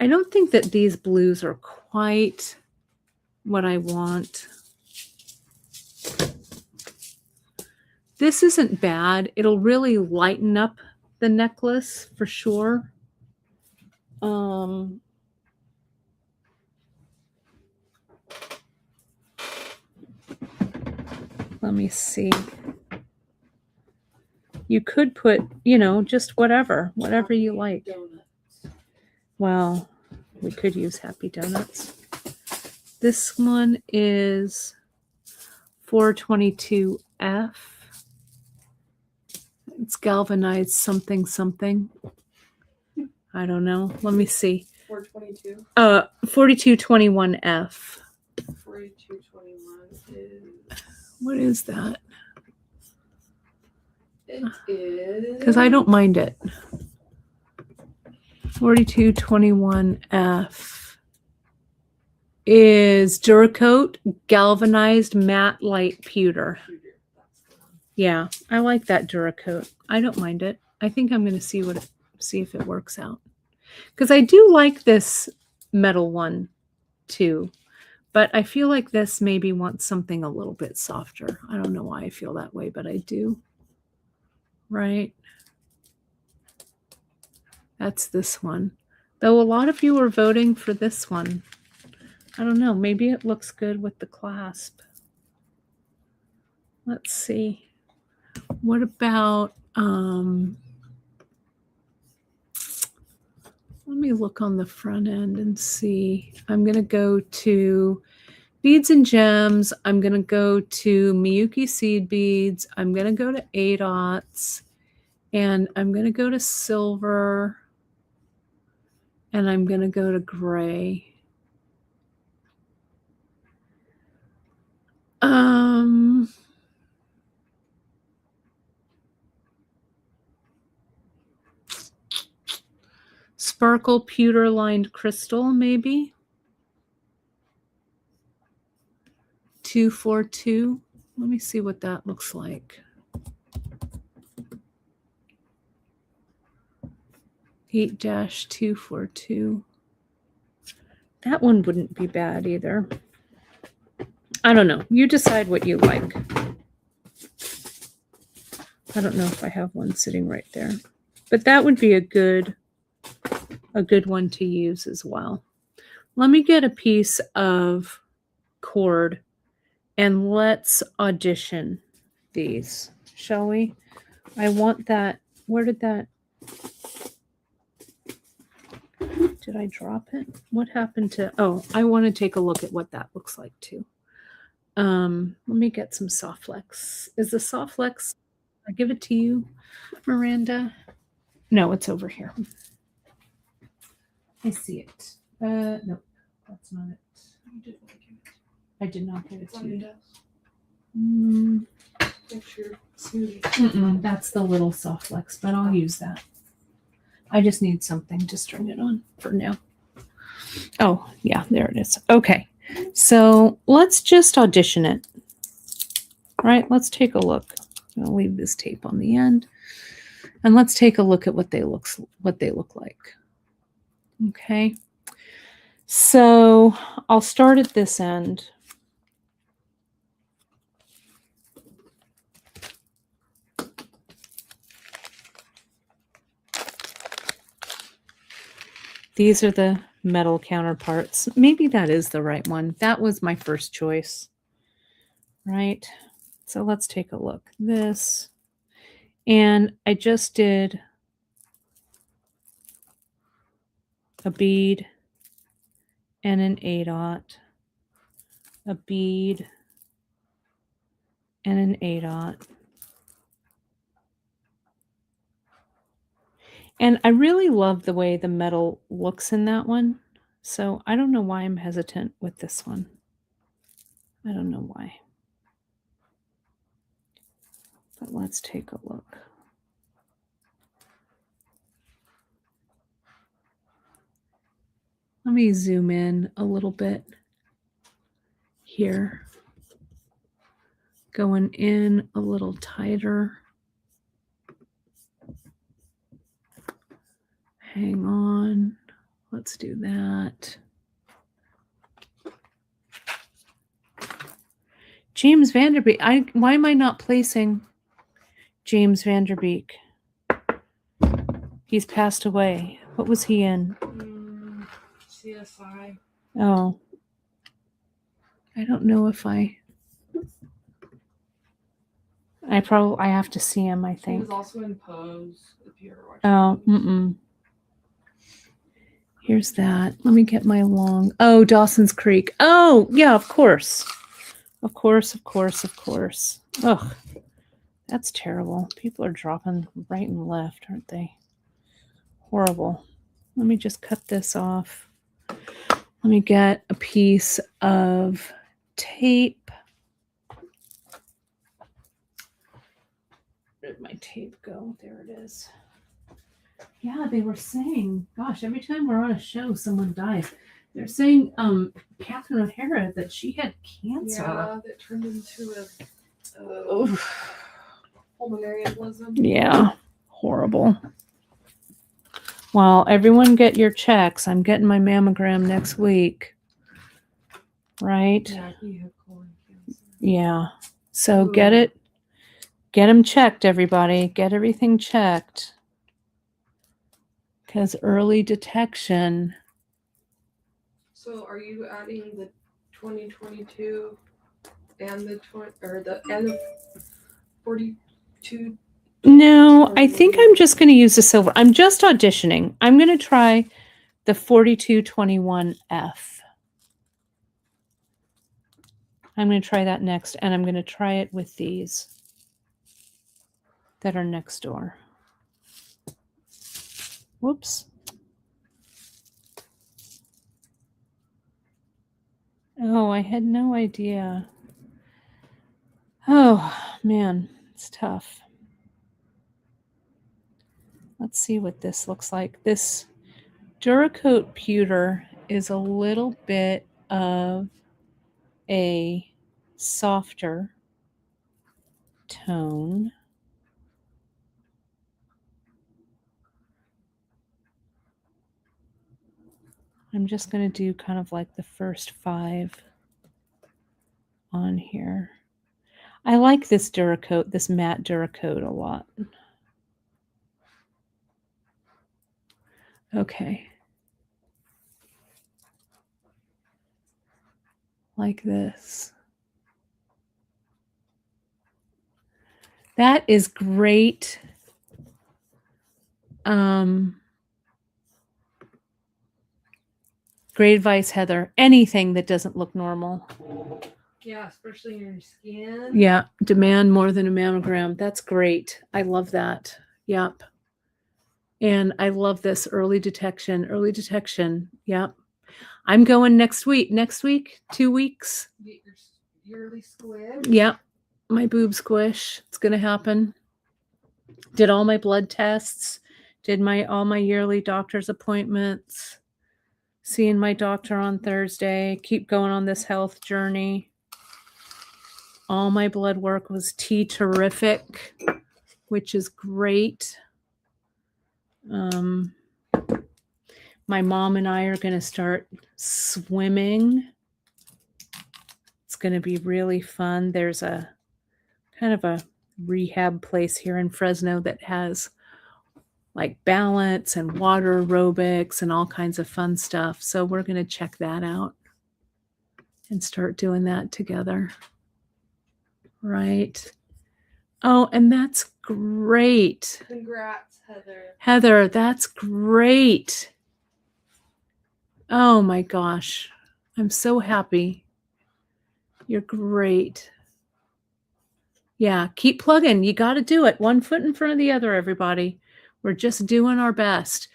I don't think that these blues are quite what I want. This isn't bad. It'll really lighten up the necklace for sure. Let me see. You could put, just whatever you like. Donuts. Well, we could use Happy Donuts. This one is 422F. It's galvanized something. I don't know. Let me see. 422. 4221F. 4221 is. What is that? It is. Because I don't mind it. 4221F is Duracoat galvanized matte light pewter. Yeah, I like that Duracoat. I don't mind it. I think I'm going to see if it works out. Because I do like this metal one too. But I feel like this maybe wants something a little bit softer. I don't know why I feel that way, but I do. Right? That's this one. Though a lot of you are voting for this one. I don't know. Maybe it looks good with the clasp. Let's see. What about, let me look on the front end and see. I'm going to go to Beads and Gems. I'm going to go to Miyuki Seed Beads. I'm going to go to 8-aughts. And I'm going to go to silver. And I'm going to go to gray. Sparkle pewter lined crystal, maybe. 242. Let me see what that looks like. 8-242. That one wouldn't be bad either. I don't know. You decide what you like. I don't know if I have one sitting right there. But that would be a good one to use as well. Let me get a piece of cord and let's audition these, shall we? I want that. Where did that? Did I drop it? What happened to? Oh, I want to take a look at what that looks like too. Let me get some Softflex. Is the Softflex? I give it to you, Miranda. No, it's over here. I see it. No, that's not it. You did not give it. I did not give it It's to on your you. desk. Make sure smoothie. That's the little Softflex, but I'll use that. I just need something to string it on for now. Oh, yeah, there it is. Okay, so let's just audition it. All right, let's take a look. I'll leave this tape on the end, and let's take a look at what they look like. Okay, so I'll start at this end. These are the metal counterparts. Maybe that is the right one. That was my first choice, right? So let's take a look. This, and I just did a bead and an A-dot, a bead and an A-dot. And I really love the way the metal looks in that one. So I don't know why I'm hesitant with this one. I don't know why. But let's take a look. Let me zoom in a little bit here. Going in a little tighter. Hang on. Let's do that. James Vanderbeek. Why am I not placing James Vanderbeek? He's passed away. What was he in? CSI. Oh. I don't know if I have to see him, I He think. was also in Pose, if you ever watched Oh, Pose. Here's that. Let me get my long. Oh, Dawson's Creek. Oh, yeah, of course. Of course. Ugh, that's terrible. People are dropping right and left, aren't they? Horrible. Let me just cut this off. Let me get a piece of tape. Where did my tape go? There it is. Yeah, they were saying, gosh, every time we're on a show, someone dies. They're saying, Catherine O'Hara, that she had cancer. Yeah, that turned into a pulmonary embolism. Yeah, horrible. Well, everyone get your checks. I'm getting my mammogram next week. Right? Yeah, he had colon cancer. Yeah. So get them checked, everybody. Get everything checked. Because early detection. So are you adding the 2022 and the 42? No, I think I'm just going to use the silver. I'm just auditioning. I'm going to try the 4221F. I'm going to try that next, and I'm going to try it with these that are next door. Whoops. Oh, I had no idea. Oh, man, it's tough. Let's see what this looks like. This Duracoat pewter is a little bit of a softer tone. I'm just going to do kind of like the first 5 on here. I like this Duracoat, this matte Duracoat a lot. Okay. Like this. That is great. Great advice, Heather. Anything that doesn't look normal. Yeah, especially in your skin. Yeah, demand more than a mammogram. That's great. I love that. Yep. And I love this early detection. Early detection. Yep. I'm going next week. Next week? 2 weeks? Get your yearly squish. Yep. My boob squish. It's going to happen. Did all my blood tests. Did all my yearly doctor's appointments. Seeing my doctor on Thursday. Keep going on this health journey. All my blood work was T-terrific, which is great. My mom and I are going to start swimming. It's going to be really fun. There's a kind of a rehab place here in Fresno that has like balance and water aerobics and all kinds of fun stuff. So we're going to check that out and start doing that together. Right. Oh, and that's great. Congrats, Heather. Heather, that's great. Oh my gosh. I'm so happy. You're great. Yeah, keep plugging. You got to do it. One foot in front of the other, everybody. We're just doing our best.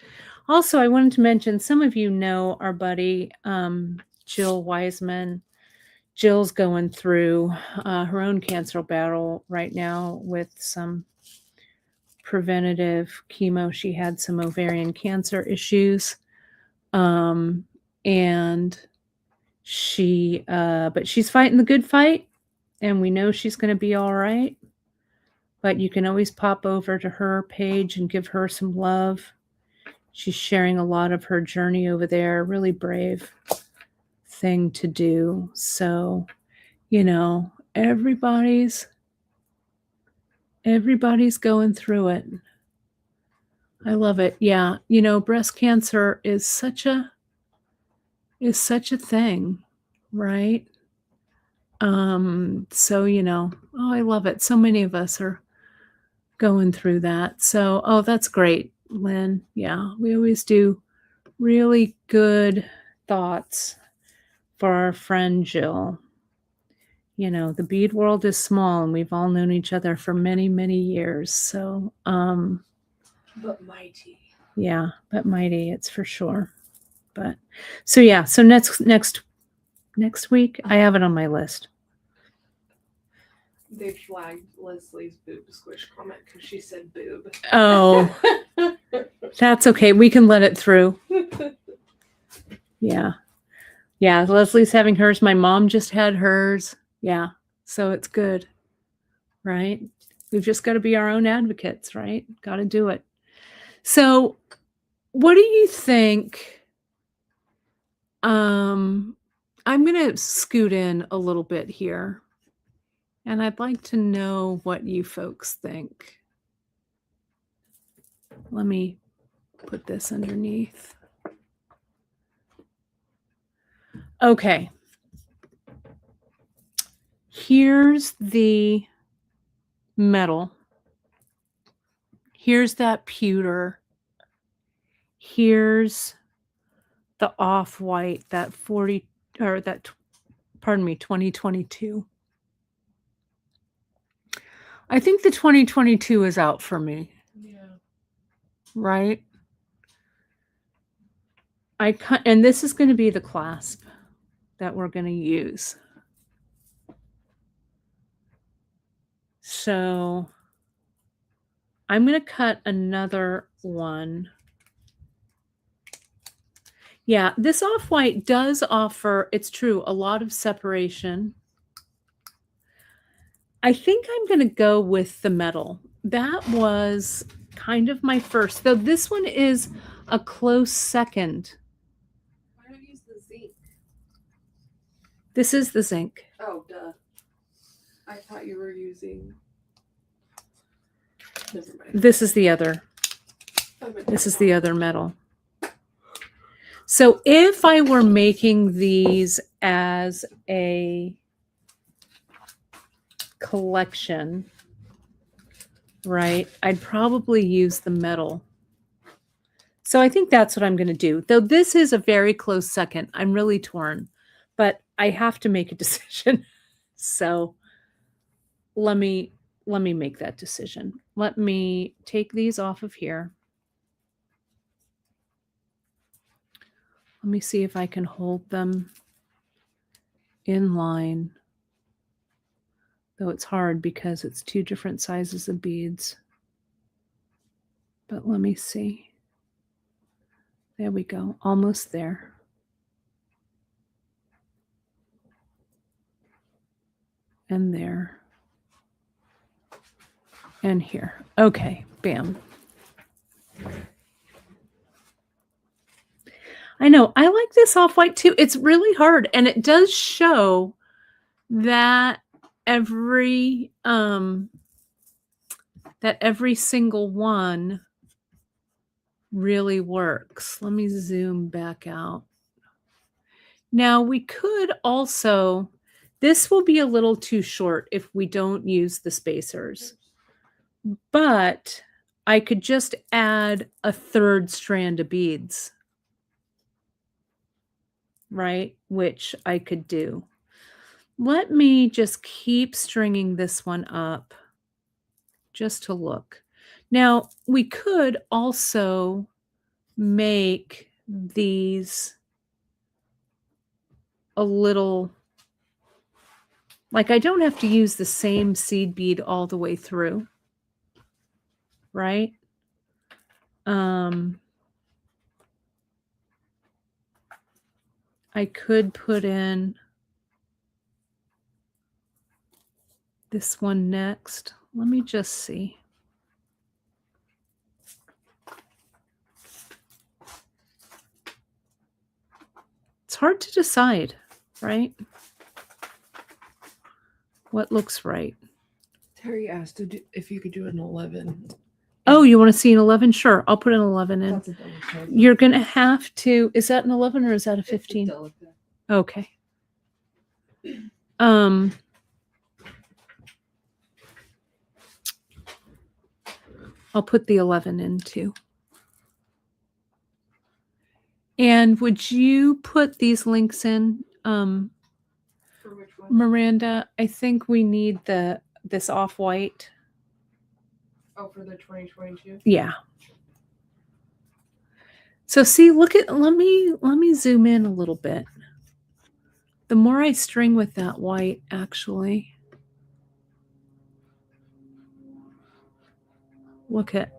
Also, I wanted to mention, some of you know our buddy, Jill Wiseman. Jill's going through her own cancer battle right now with some preventative chemo. She had some ovarian cancer issues. And but she's fighting the good fight, and we know she's going to be all right. But you can always pop over to her page and give her some love. She's sharing a lot of her journey over there. Really brave thing to do. So, you know, everybody's going through it. I love it. Yeah. You know, breast cancer is such a thing, right? So, you know, oh, I love it. So many of us are going through that. So, oh, that's great, Lynn. Yeah, we always do really good thoughts for our friend Jill. You know, the bead world is small, and we've all known each other for many, many years. So, but mighty. Yeah, but mighty, it's for sure. But so yeah, so next week, I have it on my list. They flagged Leslie's boob squish comment because she said boob. Oh, that's okay. We can let it through. Yeah. Yeah, Leslie's having hers. My mom just had hers. Yeah, so it's good, right? We've just got to be our own advocates, right? Got to do it. So what do you think? I'm going to scoot in a little bit here, and I'd like to know what you folks think. Let me put this underneath. Okay. Here's the metal. Here's that pewter. Here's the off-white, that 2022. I think the 2022 is out for me. Yeah. Right? And this is going to be the clasp that we're going to use. So I'm going to cut another one. Yeah, this off-white does offer, it's true, a lot of separation. I think I'm going to go with the metal. That was kind of my first, though this one is a close second. I This is the zinc. Oh, duh. I thought you were using. Never mind. This is the other. This is the other metal. So if I were making these as a collection, right, I'd probably use the metal. So I think that's what I'm going to do. Though this is a very close second. I'm really torn, but I have to make a decision. So let me make that decision. Let me take these off of here. Let me see if I can hold them in line. Though it's hard because it's two different sizes of beads. But let me see. There we go. Almost there. And there. And here. Okay, bam. I know. I like this off-white too. It's really hard. And it does show that every single one really works. Let me zoom back out. Now we could also, this will be a little too short if we don't use the spacers, but I could just add a third strand of beads, right? Which I could do. Let me just keep stringing this one up just to look. Now, we could also make these a little, like I don't have to use the same seed bead all the way through, right? I could put in this one next. Let me just see. It's hard to decide, right? What looks right. Terry asked if you could do an 11. Oh, you want to see an 11? Sure, I'll put an 11 in. That's a Delica. You're going to have to, is that an 11 or is that a It's a 15? Delica. Okay. I'll put the 11 in too. And would you put these links in, For which one? Miranda? I think we need this off-white. Oh, for the 2022? Yeah. So see, look at, let me zoom in a little bit. The more I string with that white, actually, look at,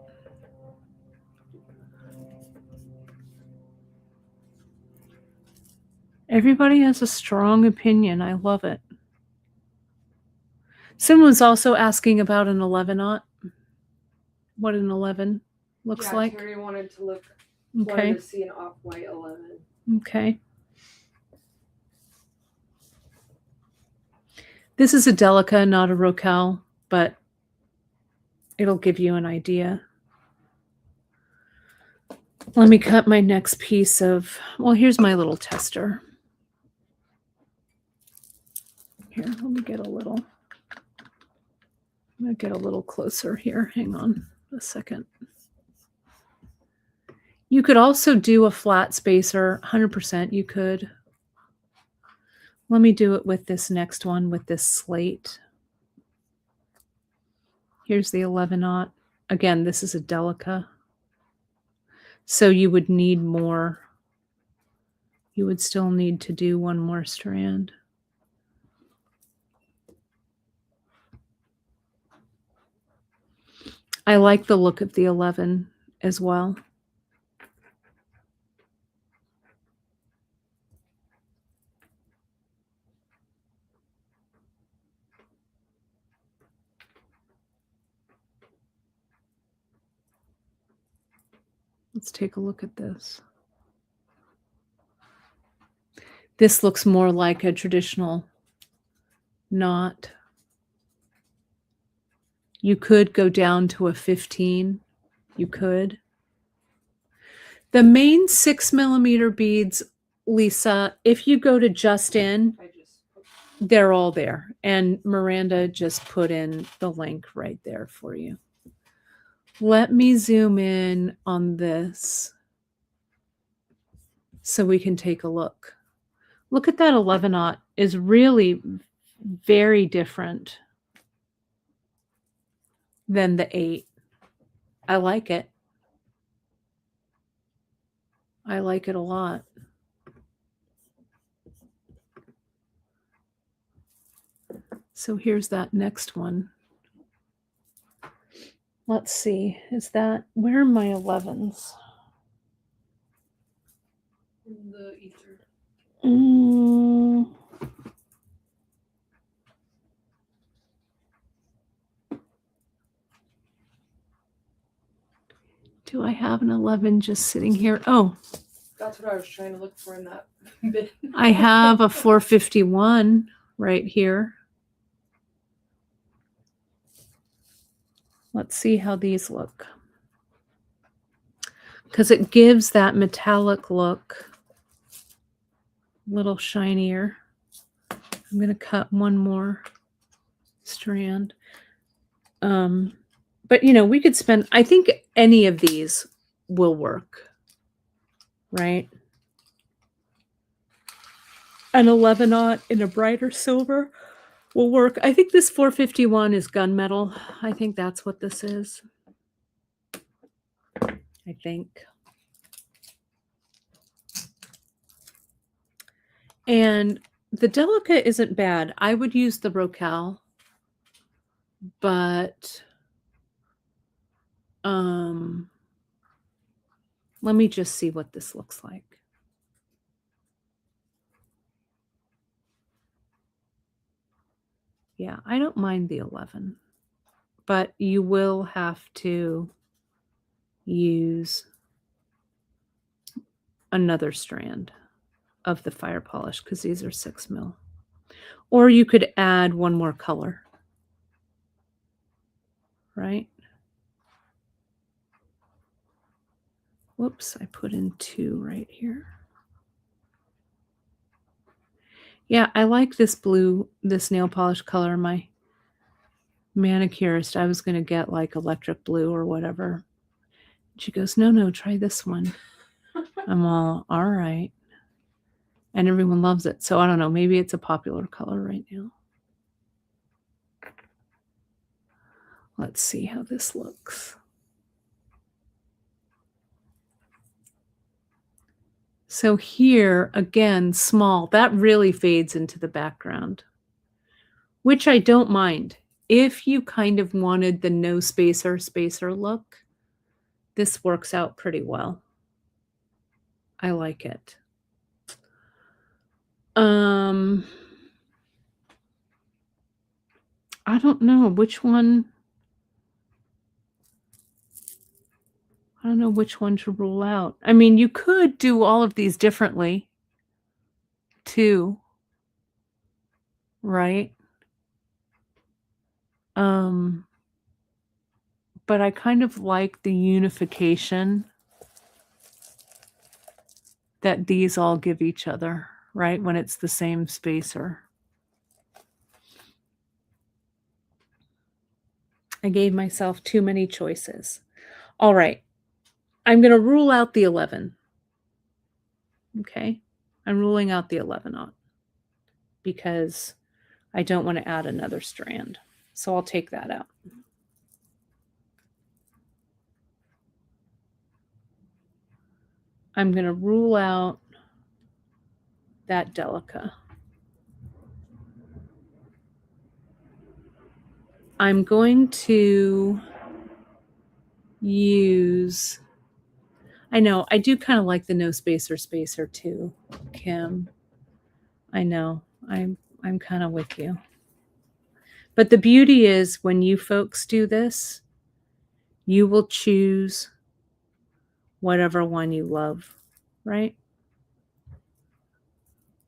everybody has a strong opinion. I love it. Someone's also asking about an 11-aught. What an 11 looks like. Terry wanted to look. Okay. Wanted to see an off-white 11. Okay. This is a Delica, not a Rocal, but it'll give you an idea. Let me cut my next piece of, well, here's my little tester. Here, let me get a little, I'm going to get a little closer here. Hang on a second. You could also do a flat spacer, 100% you could. Let me do it with this next one, with this slate. Here's the 11-aught. Again, this is a Delica. So you would need more. You would still need to do one more strand. I like the look of the 11 as well. Let's take a look at this. This looks more like a traditional knot. You could go down to a 15. You could. The main 6mm beads, Lisa, if you go to Justin, I just put they're all there. And Miranda just put in the link right there for you. Let me zoom in on this so we can take a look. Look at that 11-aught is really very different than the 8. I like it. I like it a lot. So here's that next one. Let's see. Is that, where are my 11s? in the ether. Do I have an 11 just sitting here? Oh, That's what I was trying to look for in that bit. I have a 451 right here. Let's see how these look. Because it gives that metallic look a little shinier. I'm going to cut one more strand. But, you know, we could spend, I think any of these will work, right? An 11-aught in a brighter silver will work. I think this 451 is gunmetal. I think that's what this is. I think. And the Delica isn't bad. I would use the Rocal, but let me just see what this looks like. Yeah, I don't mind the 11, but you will have to use another strand of the fire polish because these are 6mm. Or you could add one more color, right? Whoops, I put in 2 right here. Yeah, I like this blue, this nail polish color. My manicurist, I was going to get like electric blue or whatever. She goes, no, try this one. I'm all right. And everyone loves it. So I don't know, maybe it's a popular color right now. Let's see how this looks. So here, again, small, that really fades into the background, which I don't mind. If you kind of wanted the no spacer look, this works out pretty well. I like it. I don't know which one. I don't know which one to rule out. I mean, you could do all of these differently too, right? But I kind of like the unification that these all give each other, right? When it's the same spacer. I gave myself too many choices. All right. I'm going to rule out the 11. Okay. I'm ruling out the 11-aught because I don't want to add another strand. So I'll take that out. I'm going to rule out that Delica. I'm going to use, I know, I do kind of like the no spacer too, Kim. I know, I'm kind of with you. But the beauty is when you folks do this, you will choose whatever one you love, right?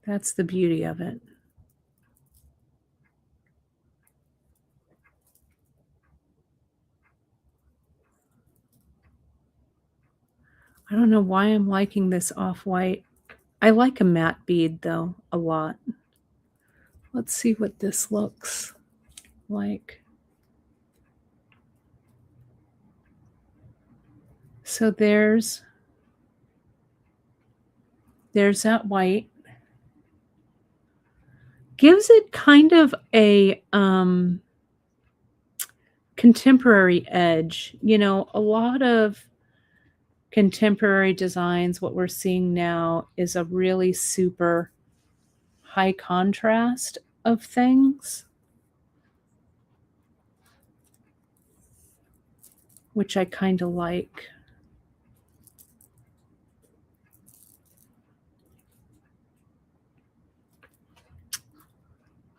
That's the beauty of it. I don't know why I'm liking this off-white. I like a matte bead though, a lot. Let's see what this looks like. So there's that white. Gives it kind of a contemporary edge. You know, a lot of contemporary designs, what we're seeing now is a really super high contrast of things, which I kind of like.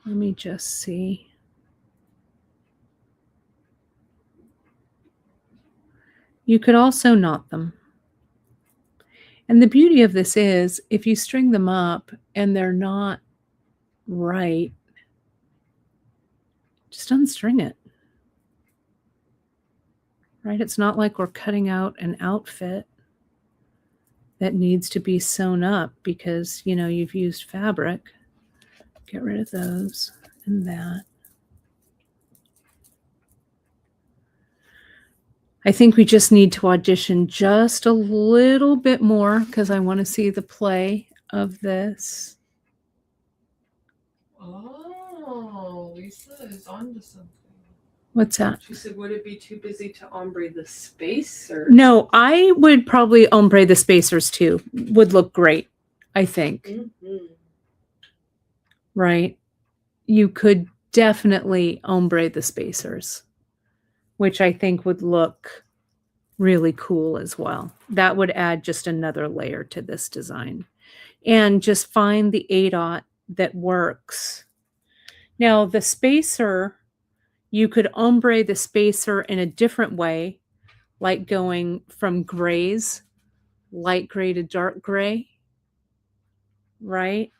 Let me just see. You could also knot them. And the beauty of this is if you string them up and they're not right, just unstring it. Right? It's not like we're cutting out an outfit that needs to be sewn up because, you know, you've used fabric. Get rid of those and that. I think we just need to audition just a little bit more because I want to see the play of this. Oh, Lisa is on to something. What's that? She said, would it be too busy to ombre the space? Or No, I would probably ombre the spacers too. Would look great, I think. Mm-hmm. Right? You could definitely ombre the spacers, which I think would look really cool as well. That would add just another layer to this design. And just find the ADOT that works. Now, the spacer, you could ombre the spacer in a different way, like going from grays, light gray to dark gray, right?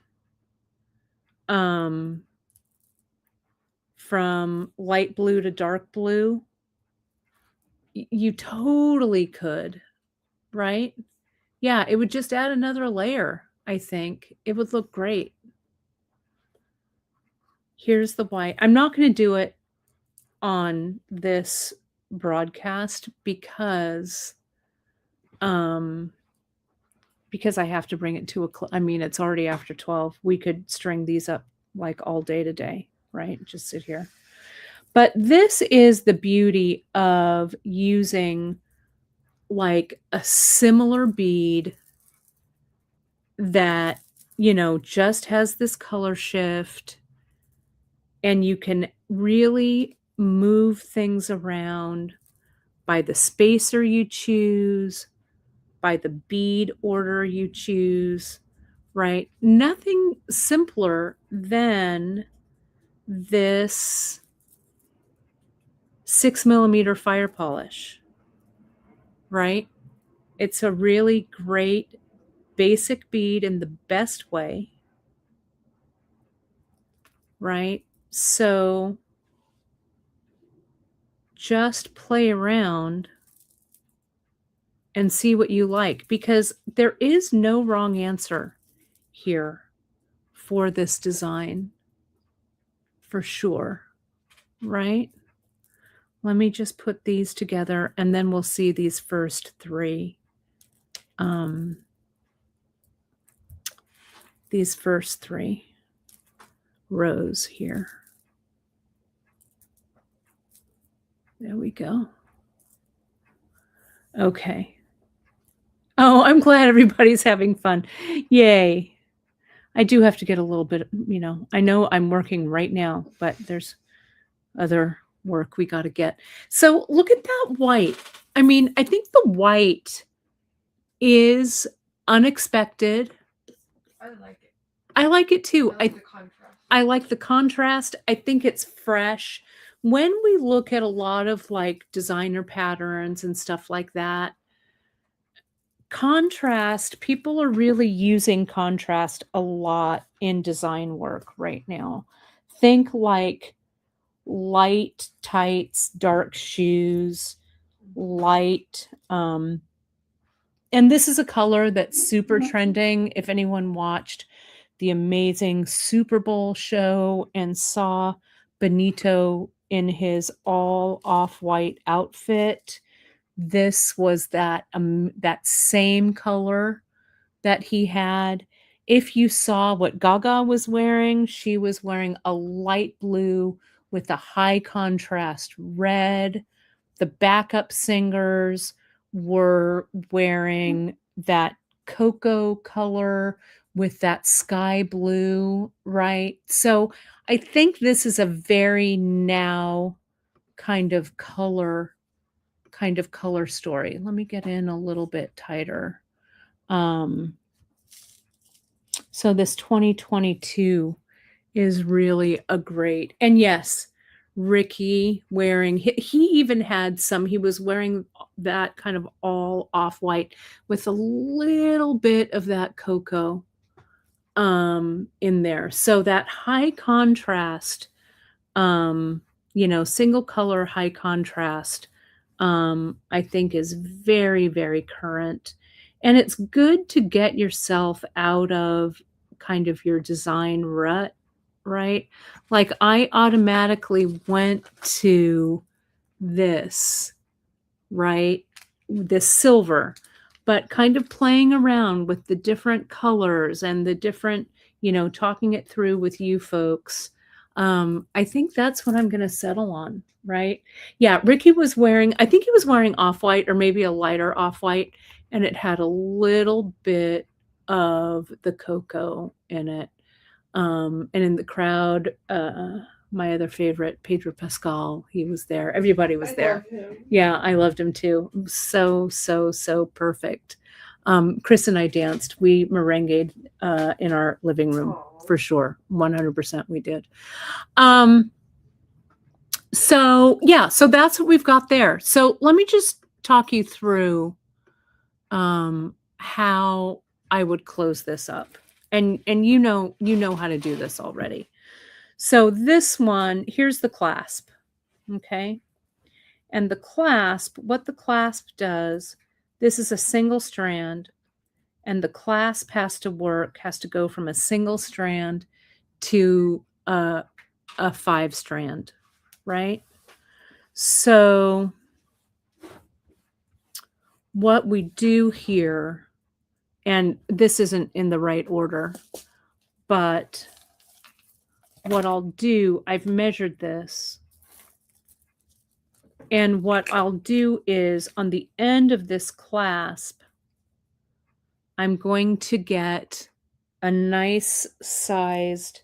From light blue to dark blue. You totally could, right? Yeah, it would just add another layer, I think. It would look great. Here's the white. I'm not going to do it on this broadcast because I have to bring it to I mean, it's already after 12. We could string these up like all day today, right? Just sit here. But this is the beauty of using like a similar bead that, you know, just has this color shift, and you can really move things around by the spacer you choose, by the bead order you choose, right? Nothing simpler than this 6mm fire polish, right? It's a really great basic bead in the best way, right? So just play around and see what you like, because there is no wrong answer here for this design, for sure, right? Let me just put these together and then we'll see these first three. These first three rows here. There we go. Okay. Oh, I'm glad everybody's having fun. Yay. I do have to get a little bit, you know, I know I'm working right now, but there's other work we got to get. So look at that white. I mean, I think the white is unexpected. I like it. I like it too. I like the contrast. I like the contrast. I think it's fresh. When we look at a lot of like designer patterns and stuff like that, contrast, people are really using contrast a lot in design work right now. Think like light tights, dark shoes, light, and this is a color that's super trending. If anyone watched the amazing Super Bowl show and saw Benito in his all off-white outfit, this was that same color that he had. If you saw what Gaga was wearing, she was wearing a light blue with a high contrast red. The backup singers were wearing that cocoa color with that sky blue, right? So I think this is a very now kind of color story. Let me get in a little bit tighter. So this 2022 is really a great, and yes, Ricky wearing, he even had some, he was wearing that kind of all off-white with a little bit of that cocoa in there. So that high contrast, single color high contrast, I think is very, very current. And it's good to get yourself out of kind of your design rut, right? Like I automatically went to this, right? This silver, but kind of playing around with the different colors and the different, talking it through with you folks. I think that's what I'm going to settle on, right? Yeah, Ricky was wearing, I think he was wearing off-white or maybe a lighter off-white, and it had a little bit of the cocoa in it. And in the crowd, my other favorite, Pedro Pascal, he was there. Everybody was there. Yeah, I loved him too. So, so, so perfect. Chris and I danced. We merengued in our living room for sure. 100% we did. So yeah, so that's what we've got there. So let me just talk you through how I would close this up. And you know how to do this already. So this one, here's the clasp. Okay. And the clasp, what the clasp does, this is a single strand, and the clasp has to go from a single strand to a 5-strand, right? So what we do here, and this isn't in the right order, but what I'll do, I've measured this. And what I'll do is on the end of this clasp, I'm going to get a nice sized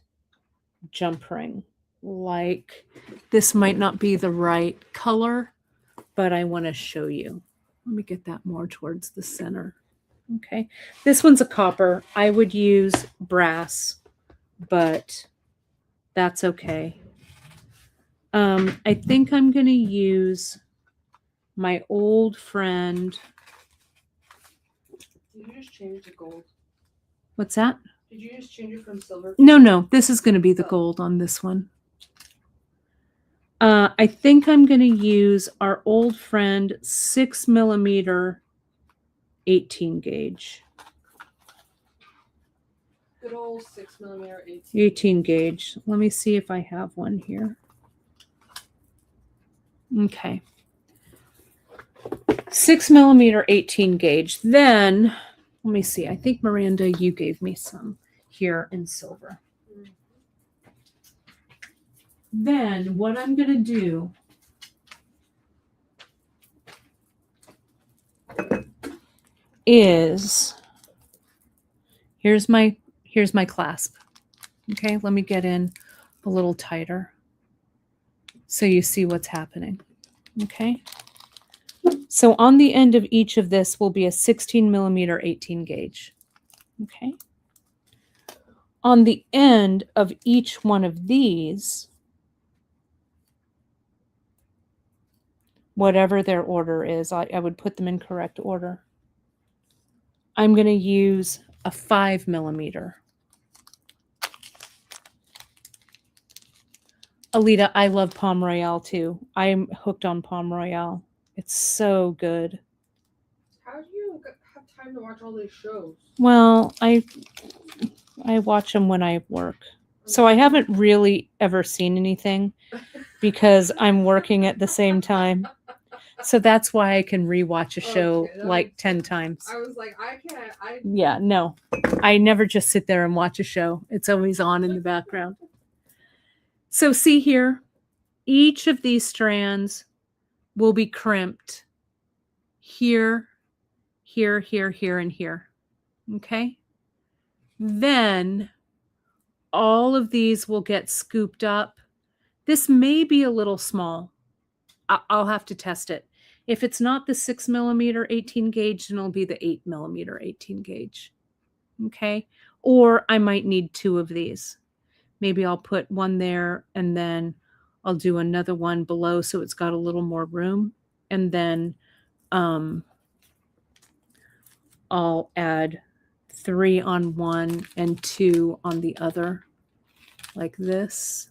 jump ring. Like this might not be the right color, but I want to show you. Let me get that more towards the center. Okay. This one's a copper. I would use brass, but that's okay. I think I'm going to use my old friend. Did you just change to gold? What's that? Did you just change it from silver? No. This is going to be the gold on this one. I think I'm going to use our old friend 6mm 18 gauge. Good old 6mm 18 gauge. Let me see if I have one here. Okay. 6mm 18 gauge. Then, let me see. I think Miranda, you gave me some here in silver. Then what I'm going to do is, here's my clasp. Okay, let me get in a little tighter so you see what's happening. Okay. So on the end of each of this will be a 16mm 18 gauge. Okay. On the end of each one of these, whatever their order is, I would put them in correct order. I'm going to use a 5mm. Alita, I love Palm Royale too. I'm hooked on Palm Royale. It's so good. How do you have time to watch all these shows? Well, I watch them when I work. So I haven't really ever seen anything because I'm working at the same time. So that's why I can rewatch a show Okay, like 10 times. I was like, I can't. Yeah, no. I never just sit there and watch a show. It's always on in the background. So see here, each of these strands will be crimped here, here, here, here, and here. Okay? Then all of these will get scooped up. This may be a little small. I'll have to test it. If it's not the 6mm 18 gauge, then it'll be the 8mm 18 gauge. Okay? Or I might need 2 of these. Maybe I'll put one there and then I'll do another one below so it's got a little more room. And then I'll add 3 on one and 2 on the other, like this.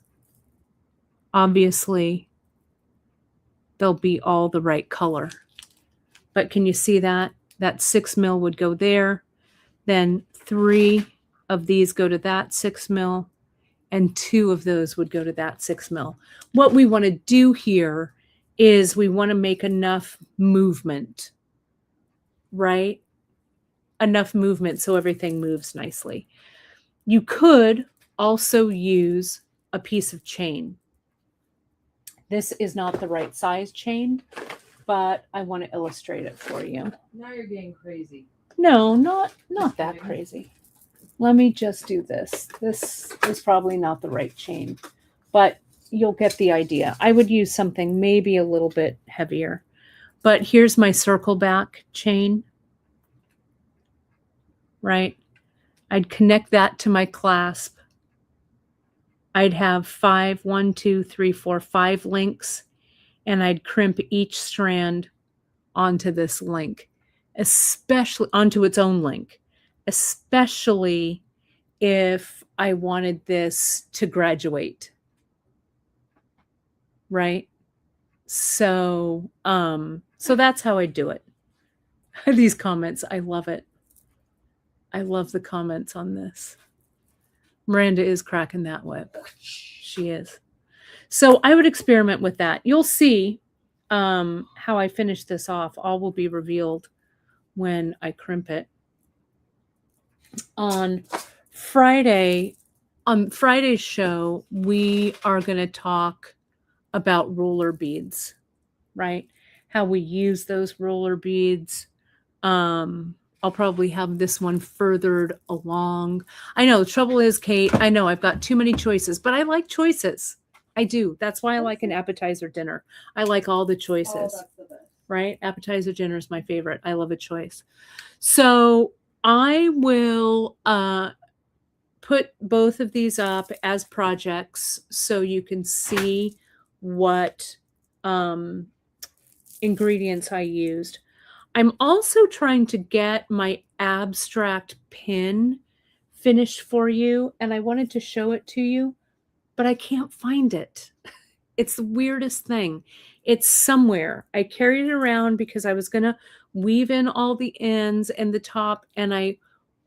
Obviously, they'll be all the right color. But can you see that? That 6mm would go there. Then 3 of these go to that 6mm, and 2 of those would go to that 6mm. What we want to do here is we want to make enough movement, right? Enough movement so everything moves nicely. You could also use a piece of chain. This is not the right size chain, but I want to illustrate it for you. Now you're getting crazy. No, not that crazy. Let me just do this. This is probably not the right chain, but you'll get the idea. I would use something maybe a little bit heavier. But here's my circle back chain, right? I'd connect that to my clasp. I'd have 5 links, and I'd crimp each strand onto this link, especially onto its own link, especially if I wanted this to graduate, right? So that's how I do it. These comments, I love it. I love the comments on this. Miranda is cracking that whip. She is. So I would experiment with that. You'll see how I finish this off. All will be revealed when I crimp it. On Friday's show, we are going to talk about roller beads, right? How we use those roller beads. I'll probably have this one furthered along. I know the trouble is, Kate, I know I've got too many choices, but I like choices. I do. That's why I like an appetizer dinner. I like all the choices, that's the best. right? Appetizer dinner is my favorite. I love a choice. So I will put both of these up as projects so you can see what ingredients I used. I'm also trying to get my abstract pin finished for you, and I wanted to show it to you, but I can't find it. It's the weirdest thing. It's somewhere. I carried it around because I was going to weave in all the ends and the top, and I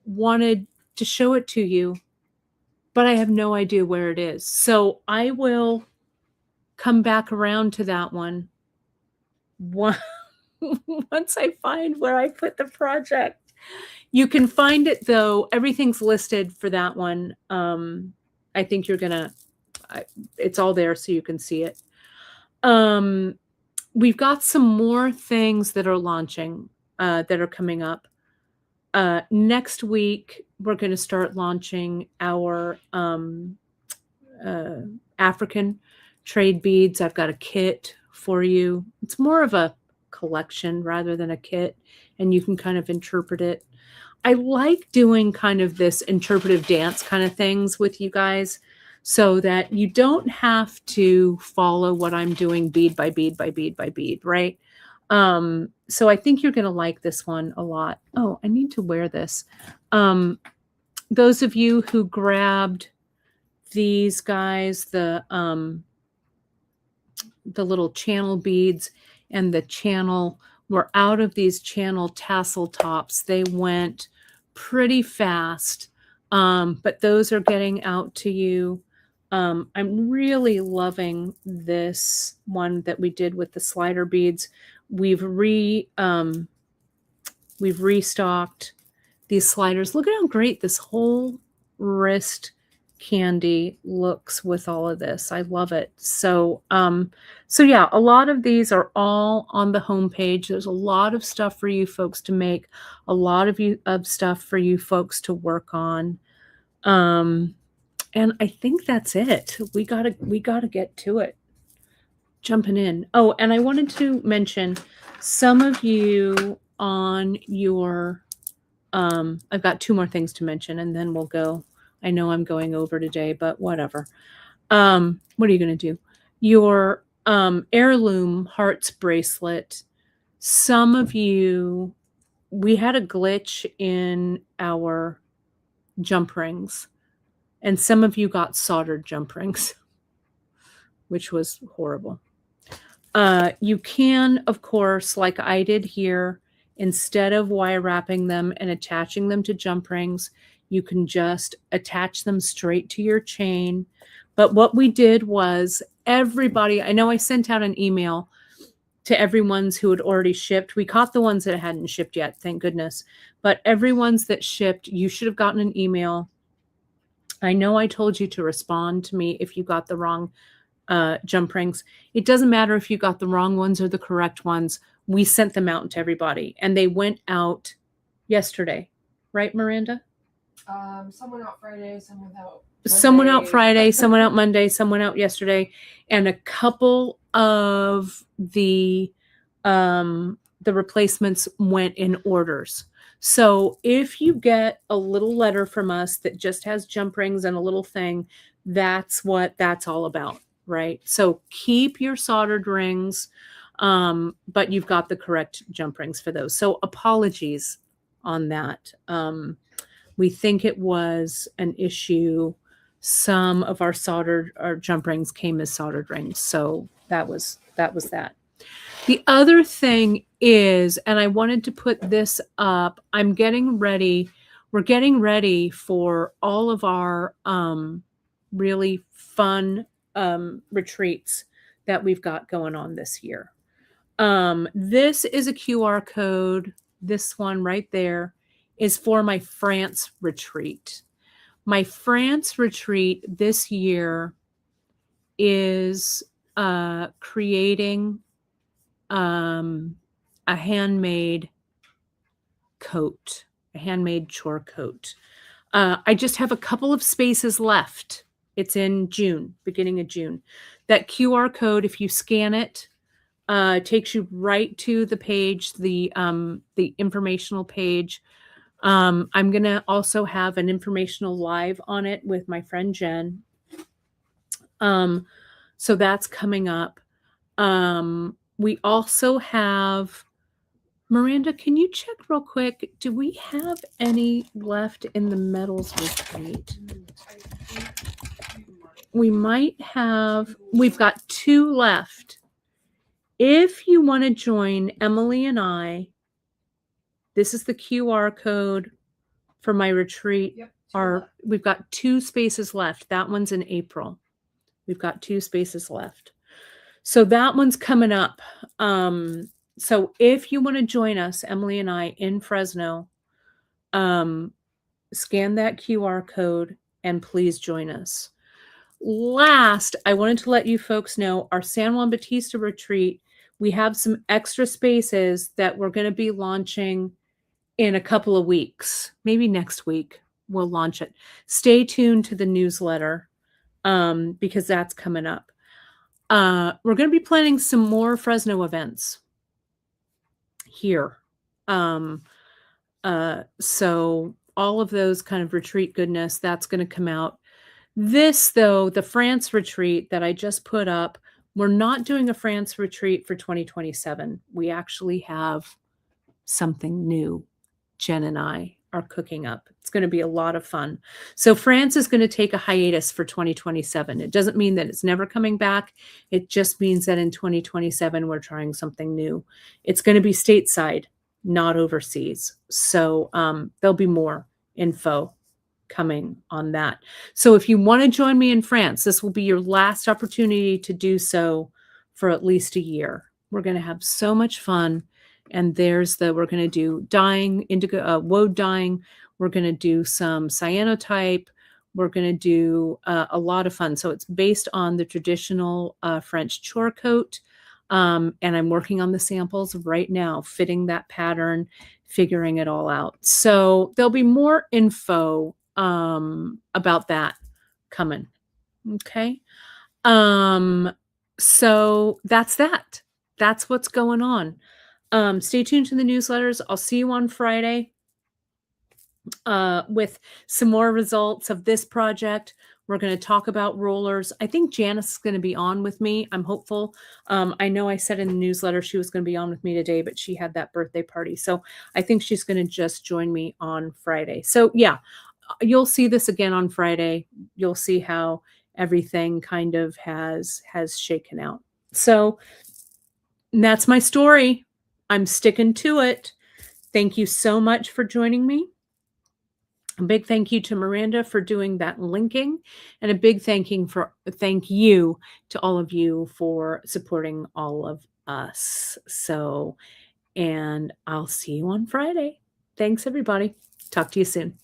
wanted to show it to you, but I have no idea where it is. So I will come back around to that one once I find where I put the project. You can find it though. Everything's listed for that one. I think you're gonna, it's all there so you can see it. We've got some more things that are launching, that are coming up. Next week, we're going to start launching our African trade beads. I've got a kit for you. It's more of a collection rather than a kit, and you can kind of interpret it. I like doing kind of this interpretive dance kind of things with you guys so that you don't have to follow what I'm doing bead by bead by bead by bead, right? So I think you're going to like this one a lot. Oh, I need to wear this. Those of you who grabbed these guys, the little channel beads and the channel, were out of these channel tassel tops. They went pretty fast, but those are getting out to you. I'm really loving this one that we did with the slider beads. We've restocked these sliders. Look at how great this whole wrist candy looks with all of this. I love it. So yeah, a lot of these are all on the homepage. There's a lot of stuff for you folks to make, a lot of stuff for you folks to work on. And I think that's it. We gotta get to it. Jumping in. Oh, and I wanted to mention some of you on your I've got 2 more things to mention and then we'll go. I know I'm going over today, but whatever. What are you going to do? Your heirloom hearts bracelet. Some of you, we had a glitch in our jump rings, and some of you got soldered jump rings, which was horrible. You can, of course, like I did here, instead of wire wrapping them and attaching them to jump rings, you can just attach them straight to your chain. But what we did was everybody, I know I sent out an email to everyone's who had already shipped. We caught the ones that hadn't shipped yet, thank goodness. But everyone's that shipped, you should have gotten an email. I know I told you to respond to me if you got the wrong jump rings. It doesn't matter if you got the wrong ones or the correct ones. We sent them out to everybody, and they went out yesterday, right, Miranda? Someone out Friday, someone out Someone out Friday, someone out Monday, someone out yesterday, and a couple of the replacements went in orders. So if you get a little letter from us that just has jump rings and a little thing, that's what that's all about, right? So keep your soldered rings, but you've got the correct jump rings for those. So apologies on that. We think it was an issue. Some of our jump rings came as soldered rings. So that was that. The other thing is, and I wanted to put this up, I'm getting ready. We're getting ready for all of our really fun retreats that we've got going on this year. This is a QR code. This one right there is for my France retreat. My France retreat this year is creating a handmade coat, a handmade chore coat. I just have a couple of spaces left. It's in June, beginning of June. That QR code, if you scan it, takes you right to the page, the informational page. I'm going to also have an informational live on it with my friend Jen. So that's coming up. We also have, Miranda, can you check real quick? Do we have any left in the metals retreat? We might have, we've got 2 left. If you want to join Emily and I, this is the QR code for my retreat. Yep, we've got 2 spaces left. That one's in April. We've got 2 spaces left. So that one's coming up. So if you want to join us, Emily and I, in Fresno, scan that QR code and please join us. Last, I wanted to let you folks know our San Juan Bautista retreat, we have some extra spaces that we're going to be launching in a couple of weeks. Maybe next week we'll launch it. Stay tuned to the newsletter because that's coming up. We're going to be planning some more Fresno events here. So all of those kind of retreat goodness, that's going to come out. This, though, the France retreat that I just put up, We're not doing a France retreat for 2027. We actually have something new. Jen and I are cooking up. It's going to be a lot of fun. So France is going to take a hiatus for 2027. It doesn't mean that it's never coming back. It just means that in 2027, we're trying something new. It's going to be stateside, not overseas. So there'll be more info coming on that. So if you want to join me in France, this will be your last opportunity to do so for at least a year. We're going to have so much fun. And we're going to do dyeing, indigo, woad dyeing. We're going to do some cyanotype. We're going to do a lot of fun. So it's based on the traditional French chore coat. And I'm working on the samples right now, fitting that pattern, figuring it all out. So there'll be more info about that coming. Okay. So that's that. That's what's going on. Stay tuned to the newsletters. I'll see you on Friday with some more results of this project. We're going to talk about rollers. I think Janice is going to be on with me. I'm hopeful. I know I said in the newsletter she was going to be on with me today, but she had that birthday party. So I think she's going to just join me on Friday. So yeah, you'll see this again on Friday. You'll see how everything kind of has shaken out. So that's my story. I'm sticking to it. Thank you so much for joining me. A big thank you to Miranda for doing that linking, and a big thank you to all of you for supporting all of us. So, and I'll see you on Friday. Thanks, everybody. Talk to you soon.